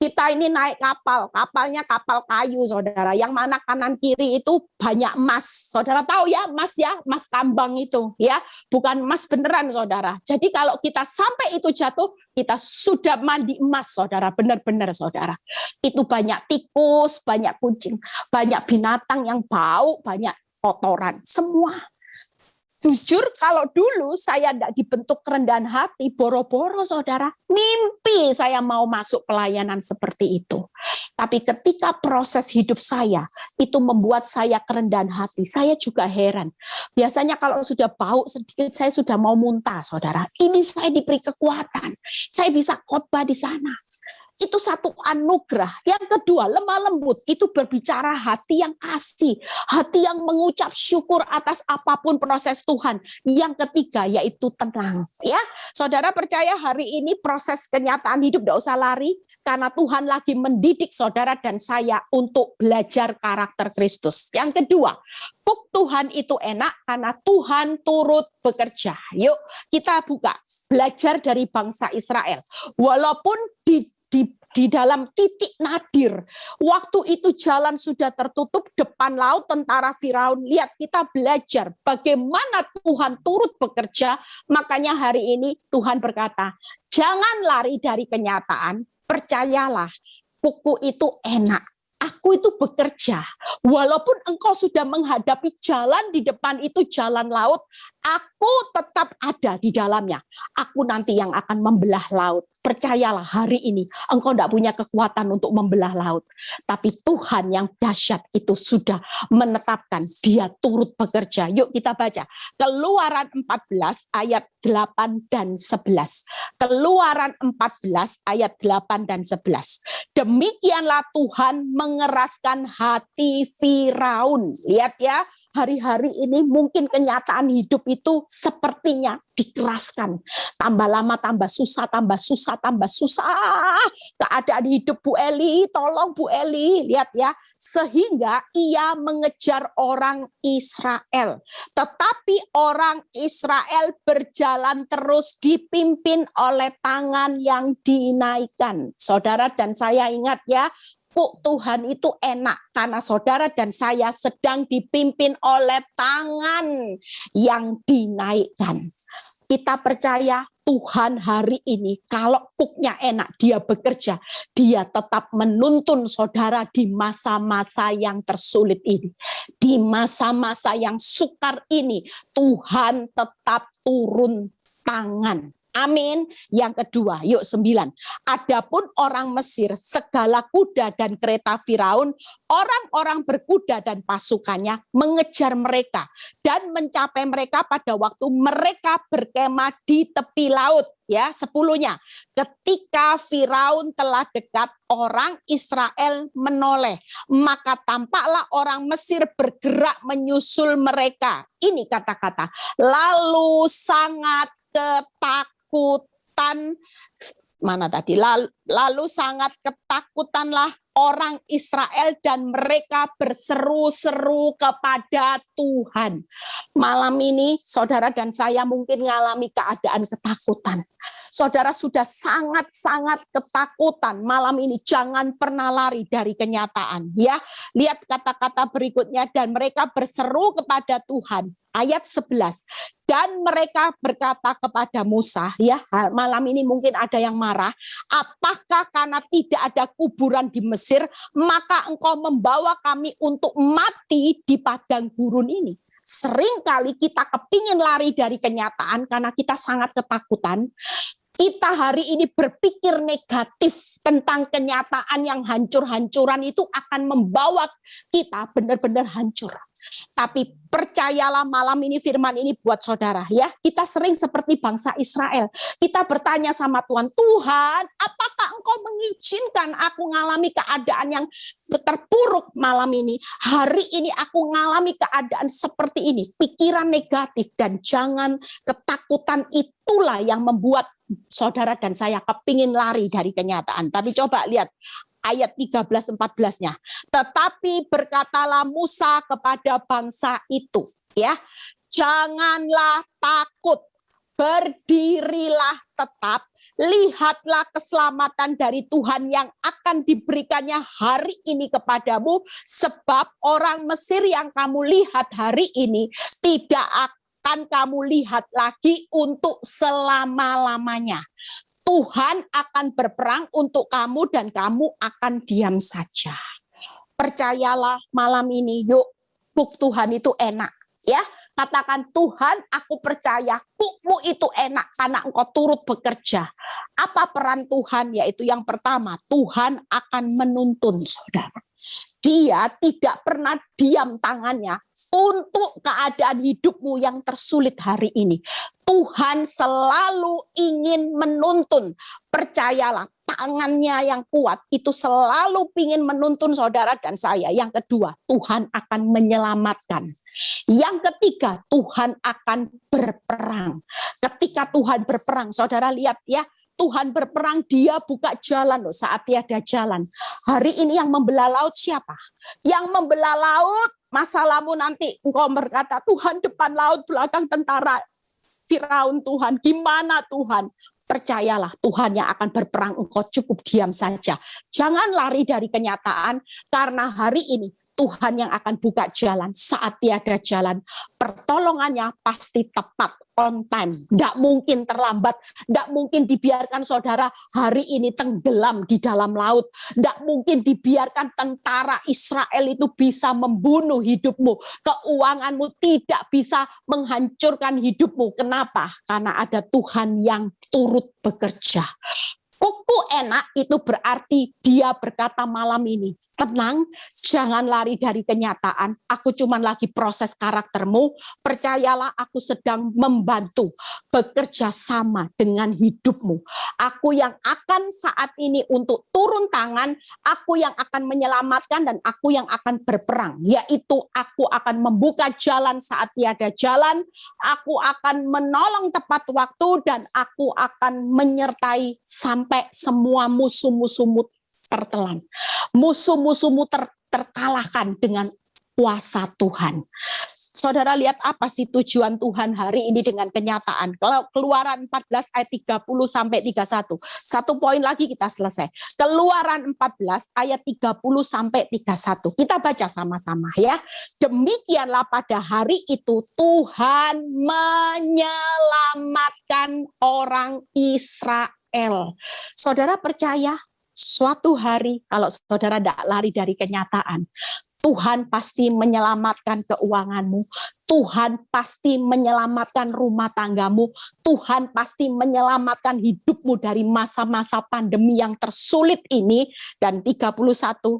Kita ini naik kapal, kapalnya kapal kayu, saudara. Yang mana kanan kiri itu banyak emas. Saudara tahu ya, emas kambang itu, ya, bukan emas beneran, saudara. Jadi kalau kita sampai itu jatuh, kita sudah mandi emas, saudara. Benar-benar, saudara. Itu banyak tikus, banyak kucing, banyak binatang yang bau, banyak kotoran, semua. Jujur kalau dulu saya tidak dibentuk kerendahan hati, boro-boro saudara, mimpi saya mau masuk pelayanan seperti itu. Tapi ketika proses hidup saya, itu membuat saya kerendahan hati, saya juga heran. Biasanya kalau sudah bau sedikit, saya sudah mau muntah saudara. Ini saya diberi kekuatan, saya bisa khotbah di sana. Itu satu anugerah. Yang kedua, lemah lembut. Itu berbicara hati yang kasih. Hati yang mengucap syukur atas apapun proses Tuhan. Yang ketiga, yaitu tenang. Ya, saudara percaya hari ini proses kenyataan hidup tidak usah lari. Karena Tuhan lagi mendidik saudara dan saya untuk belajar karakter Kristus. Yang kedua, kuk Tuhan itu enak karena Tuhan turut bekerja. Yuk kita buka. Belajar dari bangsa Israel. Walaupun di dalam titik nadir. Waktu itu jalan sudah tertutup depan laut tentara Firaun. Lihat kita belajar bagaimana Tuhan turut bekerja. Makanya hari ini Tuhan berkata, jangan lari dari kenyataan, percayalah buku itu enak. Aku itu bekerja. Walaupun engkau sudah menghadapi jalan di depan itu jalan laut, aku tetap ada di dalamnya. Aku nanti yang akan membelah laut. Percayalah hari ini engkau tidak punya kekuatan untuk membelah laut. Tapi Tuhan yang dahsyat itu sudah menetapkan dia turut bekerja. Yuk kita baca. Keluaran 14 ayat 8 dan 11. Keluaran 14 ayat 8 dan 11. Demikianlah Tuhan mengeraskan hati Firaun. Lihat ya, hari-hari ini mungkin kenyataan hidup itu sepertinya dikeraskan. Tambah lama tambah susah, tambah susah, tambah susah. Keadaan hidup Bu Eli, tolong Bu Eli, lihat ya. Sehingga ia mengejar orang Israel. Tetapi orang Israel berjalan terus dipimpin oleh tangan yang dinaikkan. Saudara dan saya ingat ya, Tuhan itu enak karena saudara dan saya sedang dipimpin oleh tangan yang dinaikkan. Kita percaya Tuhan hari ini kalau kuknya enak, dia bekerja, dia tetap menuntun saudara di masa-masa yang tersulit ini. Di masa-masa yang sukar ini, Tuhan tetap turun tangan. Amin. Yang kedua, yuk 9. Adapun orang Mesir, segala kuda dan kereta Firaun, orang-orang berkuda dan pasukannya mengejar mereka dan mencapai mereka pada waktu mereka berkemah di tepi laut. Ya, 10-nya. Ketika Firaun telah dekat, orang Israel menoleh, maka tampaklah orang Mesir bergerak menyusul mereka. Ini kata-kata. Lalu sangat ketakutan, mana tadi? Lalu sangat ketakutanlah orang Israel dan mereka berseru-seru kepada Tuhan. Malam ini saudara dan saya mungkin mengalami keadaan ketakutan. Saudara sudah sangat-sangat ketakutan. Malam ini jangan pernah lari dari kenyataan. Ya, lihat kata-kata berikutnya, dan mereka berseru kepada Tuhan. Ayat 11. Dan mereka berkata kepada Musa, ya, malam ini mungkin ada yang marah. Apakah karena tidak ada kuburan di Mesir, maka engkau membawa kami untuk mati di padang gurun ini? Seringkali kita kepingin lari dari kenyataan karena kita sangat ketakutan. Kita hari ini berpikir negatif tentang kenyataan yang hancur-hancuran itu akan membawa kita benar-benar hancur. Tapi percayalah malam ini firman ini buat saudara ya. Kita sering seperti bangsa Israel. Kita bertanya sama Tuhan, Tuhan, apakah engkau mengizinkan aku mengalami keadaan yang terpuruk malam ini? Hari ini aku mengalami keadaan seperti ini. Pikiran negatif dan jangan ketakutan itulah yang membuat saudara dan saya kepingin lari dari kenyataan. Tapi coba lihat ayat 13-14-nya. Tetapi berkatalah Musa kepada bangsa itu, ya, janganlah takut, berdirilah tetap, lihatlah keselamatan dari Tuhan yang akan diberikannya hari ini kepadamu, sebab orang Mesir yang kamu lihat hari ini tidak akan kamu lihat lagi untuk selama-lamanya. Tuhan akan berperang untuk kamu dan kamu akan diam saja. Percayalah malam ini, yuk, kuk Tuhan itu enak. Ya, katakan, Tuhan, aku percaya kukmu itu enak karena engkau turut bekerja. Apa peran Tuhan? Yaitu yang pertama, Tuhan akan menuntun saudara. Dia tidak pernah diam tangannya untuk keadaan hidupmu yang tersulit hari ini. Tuhan selalu ingin menuntun. Percayalah, tangannya yang kuat itu selalu ingin menuntun saudara dan saya. Yang kedua, Tuhan akan menyelamatkan. Yang ketiga, Tuhan akan berperang. Ketika Tuhan berperang, saudara lihat ya, Tuhan berperang, dia buka jalan loh saat tiada jalan. Hari ini yang membelah laut siapa? Yang membelah laut, masalahmu nanti engkau berkata, Tuhan depan laut, belakang tentara Firaun Tuhan. Gimana Tuhan? Percayalah, Tuhan yang akan berperang, engkau cukup diam saja. Jangan lari dari kenyataan, karena hari ini Tuhan yang akan buka jalan saat tiada jalan. Pertolongannya pasti tepat, on time. Tidak mungkin terlambat, tidak mungkin dibiarkan saudara hari ini tenggelam di dalam laut. Tidak mungkin dibiarkan tentara Israel itu bisa membunuh hidupmu. Keuanganmu tidak bisa menghancurkan hidupmu. Kenapa? Karena ada Tuhan yang turut bekerja. Kuku enak itu berarti dia berkata malam ini, tenang, jangan lari dari kenyataan. Aku cuma lagi proses karaktermu. Percayalah, aku sedang membantu bekerja sama dengan hidupmu. Aku yang akan saat ini untuk turun tangan, aku yang akan menyelamatkan dan aku yang akan berperang. Yaitu aku akan membuka jalan saat tiada jalan, aku akan menolong tepat waktu dan aku akan menyertai sampai semua musuh-musuhmu tertelan. Musuh-musuhmu terkalahkan dengan kuasa Tuhan. Saudara lihat apa sih tujuan Tuhan hari ini dengan kenyataan. Kalau Keluaran 14 ayat 30 sampai 31. Satu poin lagi kita selesai. Keluaran 14 ayat 30 sampai 31. Kita baca sama-sama ya. Demikianlah pada hari itu Tuhan menyelamatkan orang Israel. Saudara percaya suatu hari kalau saudara tidak lari dari kenyataan, Tuhan pasti menyelamatkan keuanganmu. Tuhan pasti menyelamatkan rumah tanggamu. Tuhan pasti menyelamatkan hidupmu dari masa-masa pandemi yang tersulit ini. Dan 31,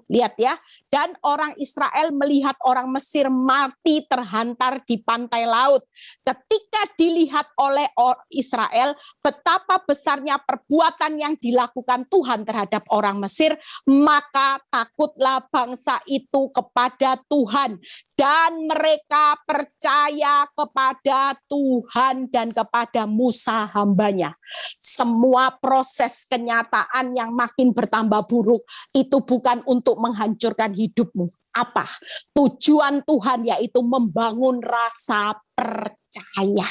lihat ya. Dan orang Israel melihat orang Mesir mati terhantar di pantai laut. Ketika dilihat oleh Israel betapa besarnya perbuatan yang dilakukan Tuhan terhadap orang Mesir, maka takutlah bangsa itu kepada Tuhan. Dan mereka percaya kepada Tuhan dan kepada Musa hambanya. Semua proses kenyataan yang makin bertambah buruk itu bukan untuk menghancurkan hidupmu. Apa? Tujuan Tuhan yaitu membangun rasa percaya.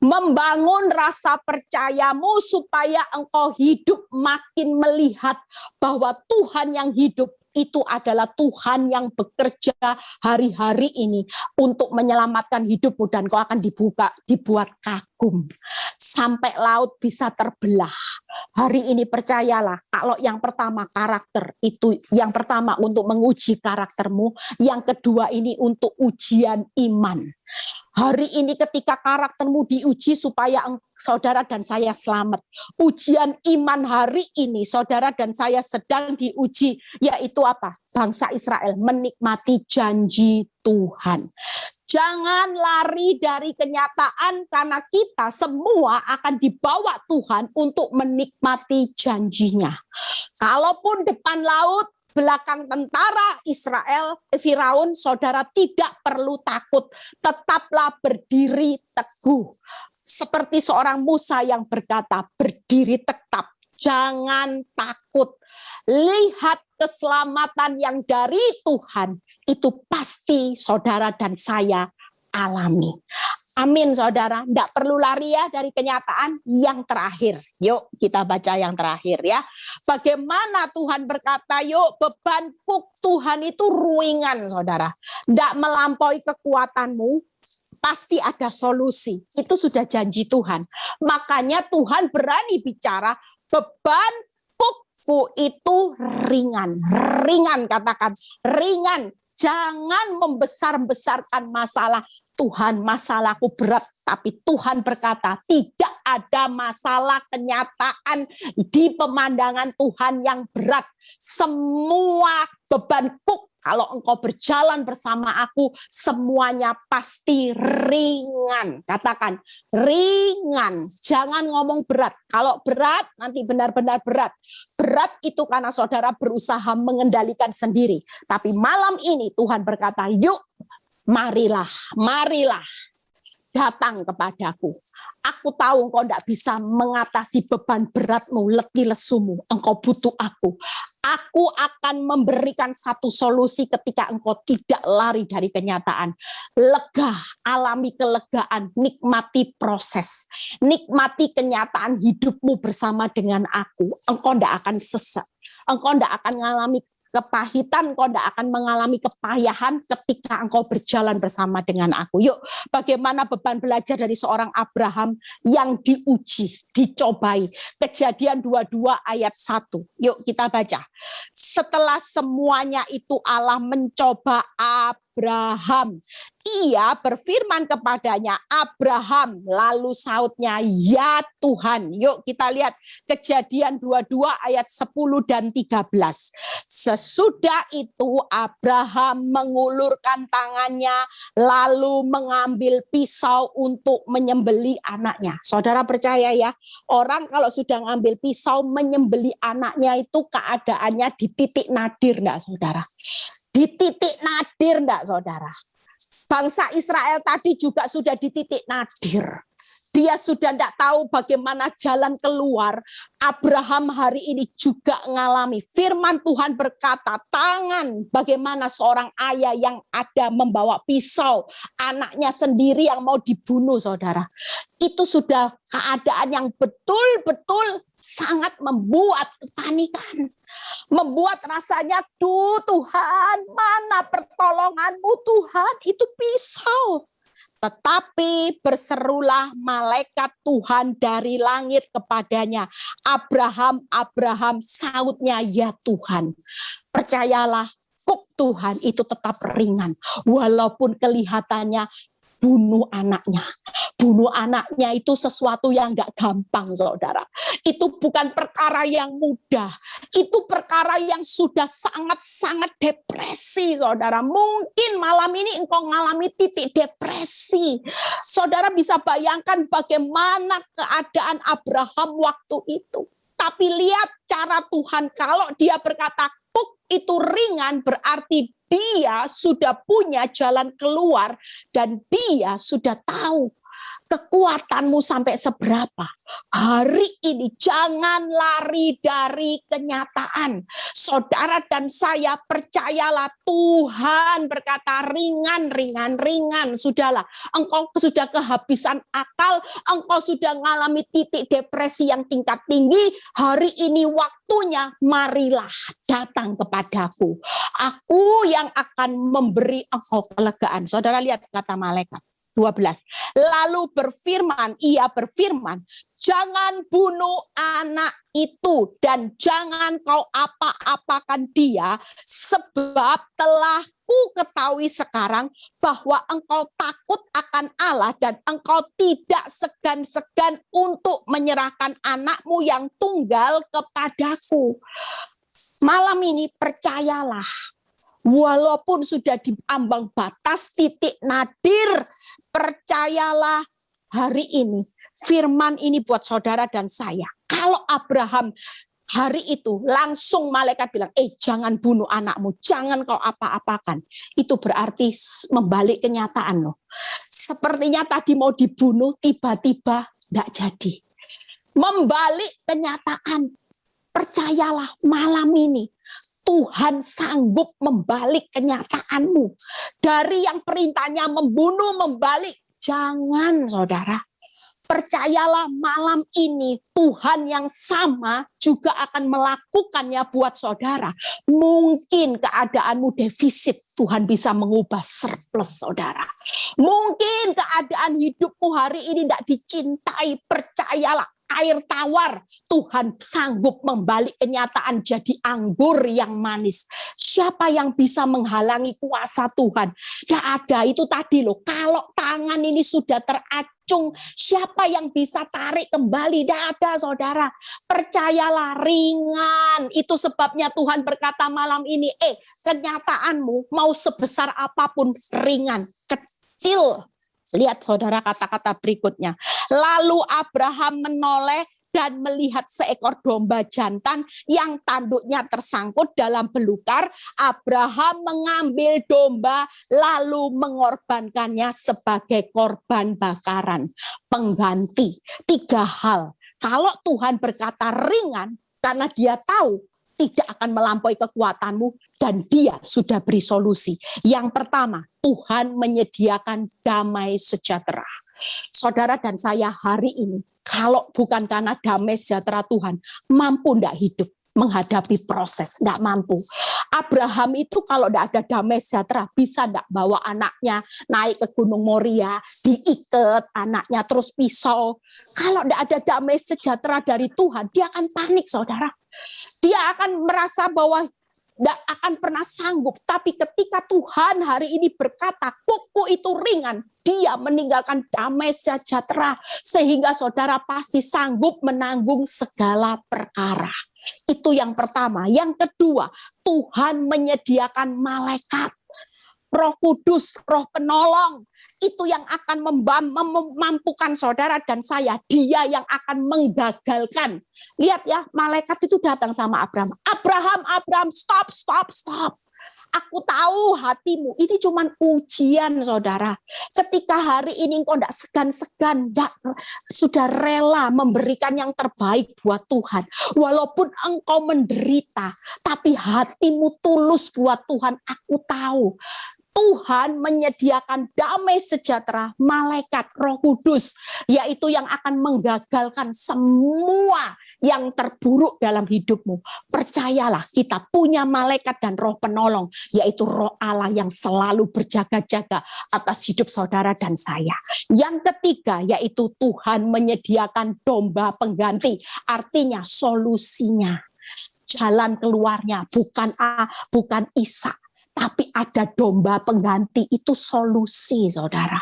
Membangun rasa percayamu supaya engkau hidup makin melihat bahwa Tuhan yang hidup itu adalah Tuhan yang bekerja hari-hari ini untuk menyelamatkan hidupmu dan kau akan dibuat kagum sampai laut bisa terbelah. Hari ini percayalah, kalau yang pertama karakter itu yang pertama untuk menguji karaktermu, yang kedua ini untuk ujian iman. Hari ini ketika karaktermu diuji supaya saudara dan saya selamat. Ujian iman hari ini saudara dan saya sedang diuji, yaitu apa? Bangsa Israel menikmati janji Tuhan. Jangan lari dari kenyataan karena kita semua akan dibawa Tuhan untuk menikmati janjinya. Kalaupun depan laut, belakang tentara Israel, Firaun, saudara tidak perlu takut. Tetaplah berdiri teguh. Seperti seorang Musa yang berkata, berdiri tetap, jangan takut. Lihat keselamatan yang dari Tuhan, itu pasti saudara dan saya alami. Amin, saudara. Tidak perlu lari ya dari kenyataan yang terakhir. Yuk kita baca yang terakhir ya. Bagaimana Tuhan berkata, yuk beban kuk Tuhan itu ringan, saudara. Tidak melampaui kekuatanmu, pasti ada solusi. Itu sudah janji Tuhan. Makanya Tuhan berani bicara, beban kukku itu ringan. Ringan, katakan ringan. Jangan membesar-besarkan masalah. Tuhan, masalahku berat, tapi Tuhan berkata tidak ada masalah kenyataan di pemandangan Tuhan yang berat. Semua bebanku, kalau engkau berjalan bersama aku, semuanya pasti ringan. Katakan ringan, jangan ngomong berat. Kalau berat, nanti benar-benar berat. Berat itu karena saudara berusaha mengendalikan sendiri. Tapi malam ini Tuhan berkata, yuk, marilah datang kepadaku. Aku tahu engkau tidak bisa mengatasi beban beratmu, letih lesumu. Engkau butuh aku. Aku akan memberikan satu solusi ketika engkau tidak lari dari kenyataan. Lega, alami kelegaan, nikmati proses. Nikmati kenyataan hidupmu bersama dengan aku. Engkau tidak akan sesat. Engkau tidak akan mengalami kepahitan, engkau tidak akan mengalami kepayahan ketika engkau berjalan bersama dengan aku. Yuk, bagaimana beban belajar dari seorang Abraham yang diuji, dicobai. Kejadian 22 ayat 1. Yuk kita baca. Setelah semuanya itu Allah mencoba Abraham. Ia berfirman kepadanya, Abraham, lalu sautnya, ya Tuhan. Yuk kita lihat Kejadian 22 ayat 10 dan 13. Sesudah itu Abraham mengulurkan tangannya, lalu mengambil pisau untuk menyembelih anaknya. Saudara percaya ya, orang kalau sudah ngambil pisau menyembelih anaknya itu keadaannya di titik nadir enggak saudara? Di titik nadir enggak saudara? Bangsa Israel tadi juga sudah di titik nadir. Dia sudah tidak tahu bagaimana jalan keluar. Abraham hari ini juga mengalami. Firman Tuhan berkata, tangan bagaimana seorang ayah yang ada membawa pisau. Anaknya sendiri yang mau dibunuh, saudara. Itu sudah keadaan yang betul-betul sangat membuat kepanikan. Membuat rasanya, Tuhan, mana pertolonganmu Tuhan? Itu pisau. Tetapi berserulah malaikat Tuhan dari langit kepadanya. Abraham, Abraham, sautnya, ya Tuhan. Percayalah, kuk Tuhan itu tetap ringan. Walaupun kelihatannya bunuh anaknya. Bunuh anaknya itu sesuatu yang gak gampang, saudara. Itu bukan perkara yang mudah. Itu perkara yang sudah sangat-sangat depresi, saudara. Mungkin malam ini engkau mengalami titik depresi. Saudara bisa bayangkan bagaimana keadaan Abraham waktu itu. Tapi lihat cara Tuhan, kalau dia berkata, kuk itu ringan, berarti dia sudah punya jalan keluar dan dia sudah tahu kekuatanmu sampai seberapa. Hari ini jangan lari dari kenyataan. Saudara dan saya percayalah, Tuhan berkata ringan, ringan, ringan. Sudahlah, engkau sudah kehabisan akal, engkau sudah mengalami titik depresi yang tingkat tinggi. Hari ini waktunya, marilah datang kepadaku. Aku yang akan memberi engkau kelegaan. Saudara lihat kata malaikat. 12. Lalu ia berfirman, jangan bunuh anak itu dan jangan kau apa-apakan dia, sebab telah ku ketahui sekarang bahwa engkau takut akan Allah dan engkau tidak segan-segan untuk menyerahkan anakmu yang tunggal kepadaku. Malam ini percayalah, walaupun sudah di ambang batas titik nadir, percayalah hari ini, firman ini buat saudara dan saya. Kalau Abraham hari itu langsung malaikat bilang, jangan bunuh anakmu, jangan kau apa-apakan. Itu berarti membalik kenyataan loh. Sepertinya tadi mau dibunuh, tiba-tiba tidak jadi. Membalik kenyataan. Percayalah malam ini, Tuhan sanggup membalik kenyataanmu. Dari yang perintahnya membunuh, membalik Jangan, saudara. Percayalah malam ini Tuhan yang sama juga akan melakukannya buat saudara. Mungkin keadaanmu defisit, Tuhan bisa mengubah surplus, saudara. Mungkin keadaan hidupmu hari ini tidak dicintai, percayalah. Air tawar, Tuhan sanggup membalik kenyataan jadi anggur yang manis. Siapa yang bisa menghalangi kuasa Tuhan? Tidak ada, itu tadi loh. Kalau tangan ini sudah teracung, siapa yang bisa tarik kembali? Tidak ada, saudara. Percayalah, ringan. Itu sebabnya Tuhan berkata malam ini, kenyataanmu mau sebesar apapun ringan, kecil. Lihat saudara kata-kata berikutnya. Lalu Abraham menoleh dan melihat seekor domba jantan yang tanduknya tersangkut dalam belukar. Abraham mengambil domba lalu mengorbankannya sebagai korban bakaran. Pengganti. 3 hal. Kalau Tuhan berkata ringan, karena dia tahu tidak akan melampaui kekuatanmu dan dia sudah beri solusi. Yang pertama, Tuhan menyediakan damai sejahtera. Saudara dan saya hari ini, kalau bukan karena damai sejahtera Tuhan, mampu enggak hidup menghadapi proses, enggak mampu. Abraham itu kalau enggak ada damai sejahtera, bisa enggak bawa anaknya naik ke Gunung Moria, diikat anaknya terus pisau. Kalau enggak ada damai sejahtera dari Tuhan, dia akan panik, saudara. Dia akan merasa bahwa tidak akan pernah sanggup. Tapi ketika Tuhan hari ini berkata, kuku itu ringan, dia meninggalkan damai sejahtera. Sehingga saudara pasti sanggup menanggung segala perkara. Itu yang pertama. Yang kedua, Tuhan menyediakan malaikat. Roh Kudus, roh penolong. Itu yang akan memampukan saudara dan saya. Dia yang akan menggagalkan. Lihat ya, malaikat itu datang sama Abraham. Abraham, stop. Aku tahu hatimu. Ini cuma ujian, saudara. Ketika hari ini engkau tidak segan-segan, sudah rela memberikan yang terbaik buat Tuhan. Walaupun engkau menderita, tapi hatimu tulus buat Tuhan. Aku tahu. Tuhan menyediakan damai sejahtera, malaikat, Roh Kudus, yaitu yang akan menggagalkan semua yang terburuk dalam hidupmu. Percayalah, kita punya malaikat dan roh penolong, yaitu roh Allah yang selalu berjaga-jaga atas hidup saudara dan saya. Yang ketiga, yaitu Tuhan menyediakan domba pengganti, artinya solusinya. Jalan keluarnya bukan Ishak, tapi ada domba pengganti, itu solusi, saudara.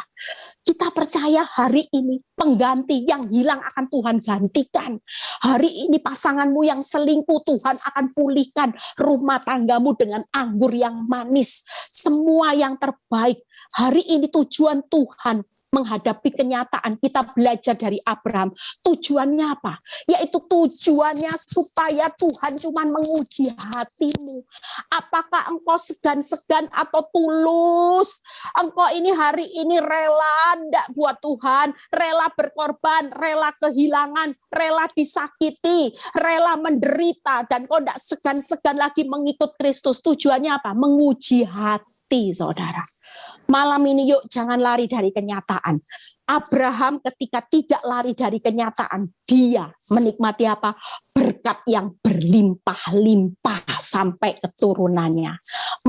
Kita percaya hari ini pengganti yang hilang akan Tuhan gantikan. Hari ini pasanganmu yang selingkuh Tuhan akan pulihkan. Rumah tanggamu dengan anggur yang manis. Semua yang terbaik. Hari ini tujuan Tuhan menghadapi kenyataan. Kita belajar dari Abraham. Tujuannya apa? Yaitu tujuannya supaya Tuhan cuma menguji hatimu. Apakah engkau segan-segan atau tulus? Engkau ini hari ini rela enggak buat Tuhan, rela berkorban, rela kehilangan, rela disakiti, rela menderita, dan kau enggak segan-segan lagi mengikut Kristus. Tujuannya apa? Menguji hati, saudara. Malam ini yuk jangan lari dari kenyataan. Abraham ketika tidak lari dari kenyataan, dia menikmati apa? Berkat yang berlimpah-limpah sampai keturunannya.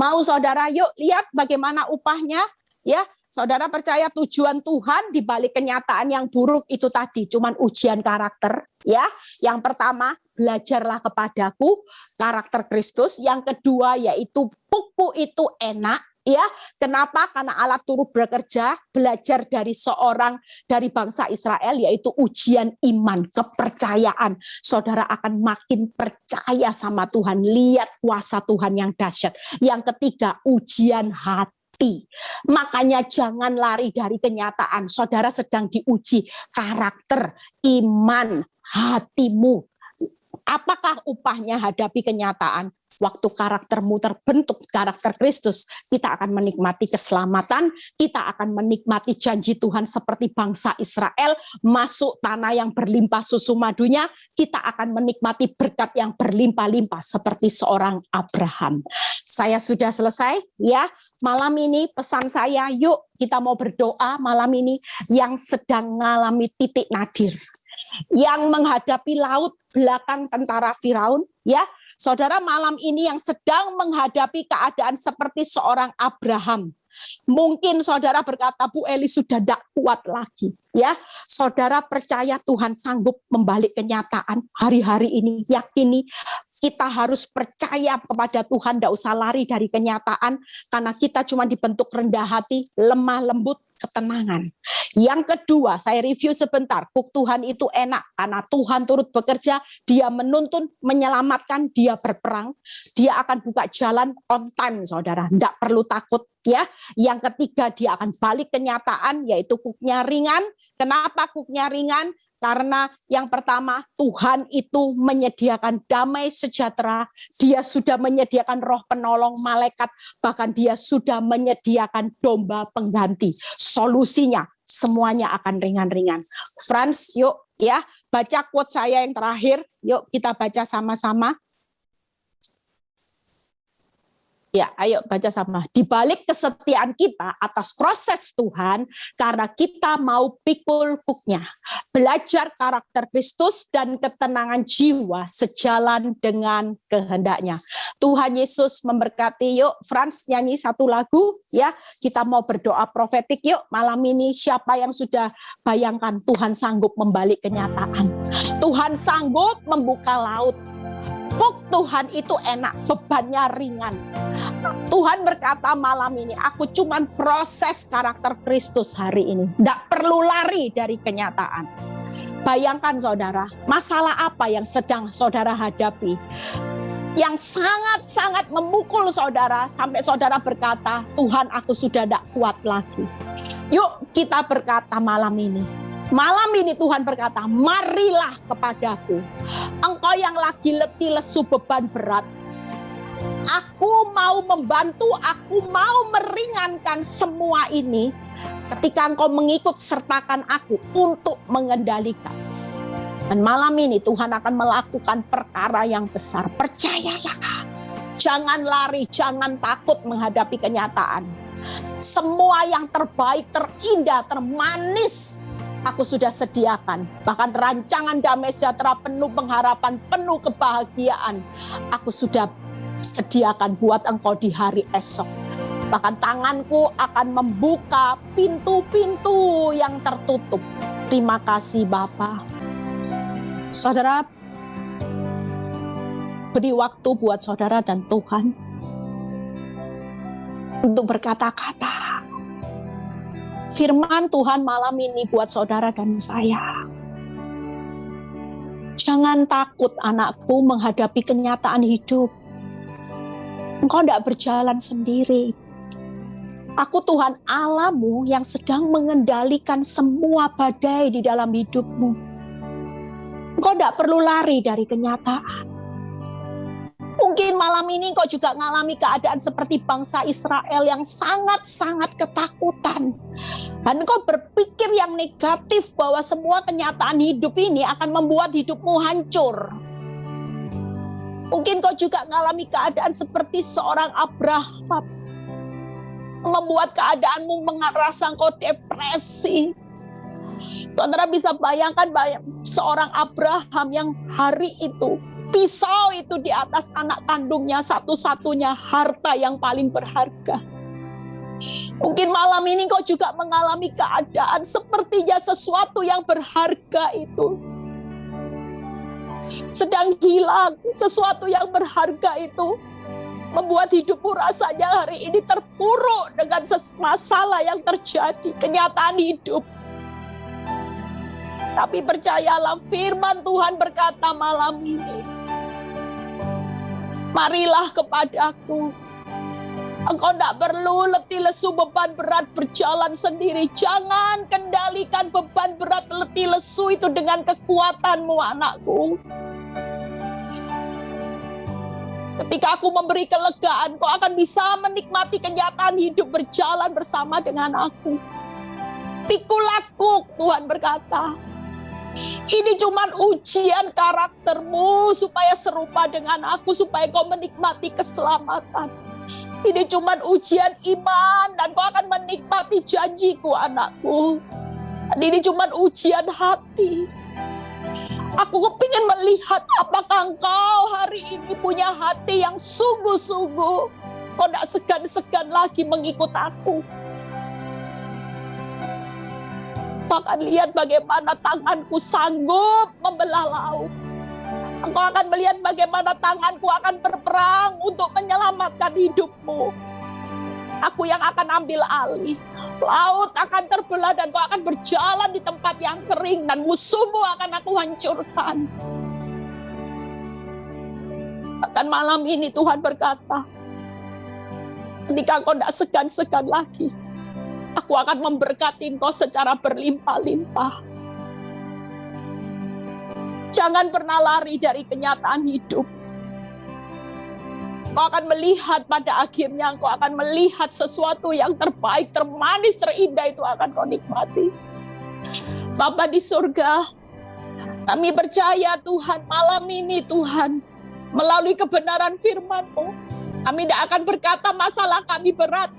Mau saudara yuk lihat bagaimana upahnya? Ya, saudara percaya tujuan Tuhan di balik kenyataan yang buruk itu tadi cuman ujian karakter, ya. Yang pertama, belajarlah kepadaku, karakter Kristus. Yang kedua yaitu buku itu enak. Ya, kenapa? Karena Allah turut bekerja, belajar dari bangsa Israel, yaitu ujian iman, kepercayaan. Saudara akan makin percaya sama Tuhan, lihat kuasa Tuhan yang dahsyat. Yang ketiga, ujian hati. Makanya jangan lari dari kenyataan. Saudara sedang diuji karakter, iman, hatimu. Apakah upahnya hadapi kenyataan? Waktu karaktermu terbentuk, karakter Kristus, kita akan menikmati keselamatan, kita akan menikmati janji Tuhan seperti bangsa Israel, masuk tanah yang berlimpah susu madunya, kita akan menikmati berkat yang berlimpah-limpah seperti seorang Abraham. Saya sudah selesai, ya. malam ini pesan saya, yuk kita mau berdoa malam ini yang sedang mengalami titik nadir, yang menghadapi laut belakang tentara Firaun, ya. Saudara, malam ini yang sedang menghadapi keadaan seperti seorang Abraham. Mungkin saudara berkata, Bu Eli sudah tidak kuat lagi. Ya, saudara percaya Tuhan sanggup membalik kenyataan hari-hari ini. Yakini kita harus percaya kepada Tuhan, tidak usah lari dari kenyataan. Karena kita cuma dibentuk rendah hati, lemah lembut, ketenangan. Yang kedua, saya review sebentar. Kuk Tuhan itu enak karena Tuhan turut bekerja, dia menuntun, menyelamatkan, dia berperang. Dia akan buka jalan on time, saudara. Tidak perlu takut, ya. Yang ketiga, dia akan balik kenyataan, yaitu kuknya ringan. Kenapa kuknya ringan? Karena yang pertama, Tuhan itu menyediakan damai sejahtera, dia sudah menyediakan roh penolong malaikat, bahkan dia sudah menyediakan domba pengganti. Solusinya, semuanya akan ringan-ringan. Frans, yuk ya, baca quote saya yang terakhir, yuk kita baca sama-sama. Ya, ayo baca sama. Di balik kesetiaan kita atas proses Tuhan, karena kita mau pikul kuknya. Belajar karakter Kristus dan ketenangan jiwa sejalan dengan kehendaknya. Tuhan Yesus memberkati. Yuk, Frans nyanyi satu lagu. Ya, kita mau berdoa profetik. Yuk, malam ini siapa yang sudah bayangkan Tuhan sanggup membalik kenyataan. Tuhan sanggup membuka laut. Kuk Tuhan itu enak, bebannya ringan. Tuhan berkata malam ini, aku cuman proses karakter Kristus hari ini. Tidak perlu lari dari kenyataan. Bayangkan saudara, masalah apa yang sedang saudara hadapi. Yang sangat-sangat memukul saudara, sampai saudara berkata, Tuhan aku sudah tidak kuat lagi. Yuk kita berkata malam ini. Malam ini Tuhan berkata, marilah kepadaku. Engkau yang lagi letih lesu beban berat. Aku mau membantu, aku mau meringankan semua ini. Ketika engkau mengikut sertakan aku untuk mengendalikan. Dan malam ini Tuhan akan melakukan perkara yang besar. Percayalah. Jangan lari, jangan takut menghadapi kenyataan. Semua yang terbaik, terindah, termanis aku sudah sediakan. Bahkan rancangan damai sejahtera penuh pengharapan, penuh kebahagiaan. Aku sudah sediakan buat engkau di hari esok. Bahkan tanganku akan membuka pintu-pintu yang tertutup. Terima kasih Bapa. Saudara, beri waktu buat saudara dan Tuhan untuk berkata-kata. Firman Tuhan malam ini buat saudara dan saya. Jangan takut anakku menghadapi kenyataan hidup. Engkau tidak berjalan sendiri. Aku Tuhan Allahmu yang sedang mengendalikan semua badai di dalam hidupmu. Engkau tidak perlu lari dari kenyataan. Mungkin malam ini engkau juga mengalami keadaan seperti bangsa Israel yang sangat-sangat ketakutan. Dan engkau berpikir yang negatif bahwa semua kenyataan hidup ini akan membuat hidupmu hancur. Mungkin engkau juga mengalami keadaan seperti seorang Abraham. Membuat keadaanmu merasa engkau depresi. Saudara bisa bayangkan seorang Abraham yang hari itu pisau itu di atas anak kandungnya, satu-satunya harta yang paling berharga. Mungkin malam ini kau juga mengalami keadaan sepertinya sesuatu yang berharga itu sedang hilang. Sesuatu yang berharga itu membuat hidupmu rasanya hari ini terpuruk dengan masalah yang terjadi, kenyataan hidup. Tapi percayalah, firman Tuhan berkata malam ini, marilah kepadaku. Engkau tidak perlu letih lesu beban berat berjalan sendiri. Jangan kendalikan beban berat letih lesu itu dengan kekuatanmu anakku. Ketika aku memberi kelegaan, kau akan bisa menikmati kenyataan hidup berjalan bersama dengan aku. Pikul aku, Tuhan berkata. Ini cuma ujian karaktermu supaya serupa dengan aku, supaya kau menikmati keselamatan. Ini cuma ujian iman dan kau akan menikmati janjiku anakku. Ini cuma ujian hati. Aku kepingin melihat apakah engkau hari ini punya hati yang sungguh-sungguh. Kau tidak segan-segan lagi mengikut aku. Bahkan lihat bagaimana tanganku sanggup membelah laut. Engkau akan melihat bagaimana tanganku akan berperang untuk menyelamatkan hidupmu. Aku yang akan ambil alih. Laut akan terbelah dan kau akan berjalan di tempat yang kering. Dan musuhmu akan aku hancurkan. Bahkan malam ini Tuhan berkata, ketika kau tidak segan-segan lagi, aku akan memberkati engkau secara berlimpah-limpah. Jangan pernah lari dari kenyataan hidup. Kau akan melihat pada akhirnya, kau akan melihat sesuatu yang terbaik, termanis, terindah itu akan kau nikmati. Bapa di surga, kami percaya Tuhan, malam ini Tuhan, melalui kebenaran firman-Mu, kami tidak akan berkata masalah kami berat,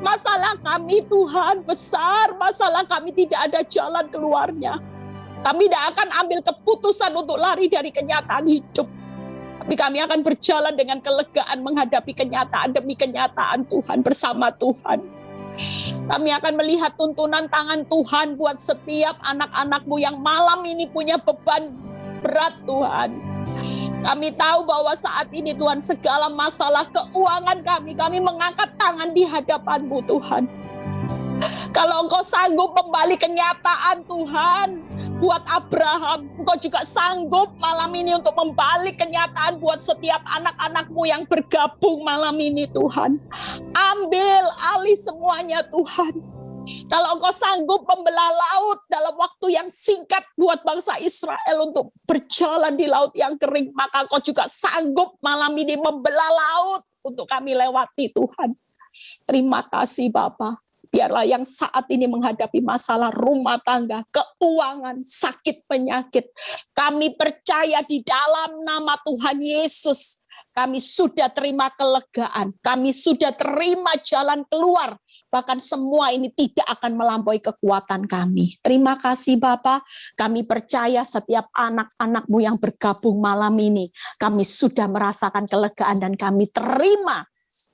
masalah kami Tuhan besar, masalah kami tidak ada jalan keluarnya. Kami tidak akan ambil keputusan untuk lari dari kenyataan hidup. Tapi kami akan berjalan dengan kelegaan menghadapi kenyataan demi kenyataan Tuhan bersama Tuhan. Kami akan melihat tuntunan tangan Tuhan buat setiap anak-anak-Mu yang malam ini punya beban berat Tuhan. Kami tahu bahwa saat ini Tuhan segala masalah keuangan kami mengangkat tangan di hadapan-Mu Tuhan. Kalau Engkau sanggup membalik kenyataan Tuhan buat Abraham, Engkau juga sanggup malam ini untuk membalik kenyataan buat setiap anak-anak-Mu yang bergabung malam ini Tuhan. Ambil alih semuanya Tuhan. Kalau Engkau sanggup membelah laut dalam waktu yang singkat buat bangsa Israel untuk berjalan di laut yang kering, maka Engkau juga sanggup malam ini membelah laut untuk kami lewati Tuhan. Terima kasih Bapa. Biarlah yang saat ini menghadapi masalah rumah tangga, keuangan, sakit, penyakit, kami percaya di dalam nama Tuhan Yesus, kami sudah terima kelegaan, kami sudah terima jalan keluar, bahkan semua ini tidak akan melampaui kekuatan kami. Terima kasih Bapa, kami percaya setiap anak-anak-Mu yang bergabung malam ini, kami sudah merasakan kelegaan dan kami terima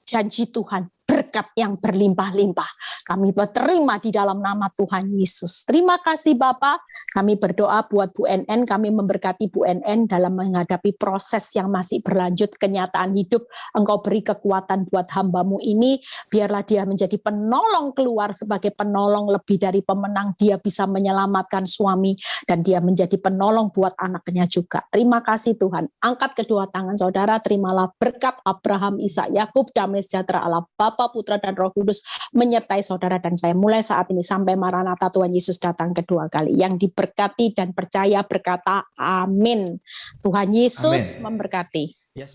janji Tuhan, berkat yang berlimpah-limpah. Kami terima di dalam nama Tuhan Yesus. Terima kasih Bapa. Kami berdoa buat Bu NN, kami memberkati Bu NN dalam menghadapi proses yang masih berlanjut, kenyataan hidup. Engkau beri kekuatan buat hamba-Mu ini, biarlah dia menjadi penolong keluar sebagai penolong lebih dari pemenang. Dia bisa menyelamatkan suami dan dia menjadi penolong buat anaknya juga. Terima kasih Tuhan. Angkat kedua tangan saudara, terimalah berkat Abraham, Ishak, Yakub, damai sejahtera Allah Bapa, Putra dan Roh Kudus menyertai saudara dan saya mulai saat ini sampai Maranatha Tuhan Yesus datang kedua kali. Yang diberkati dan percaya berkata amin. Tuhan Yesus memberkati.
Yes.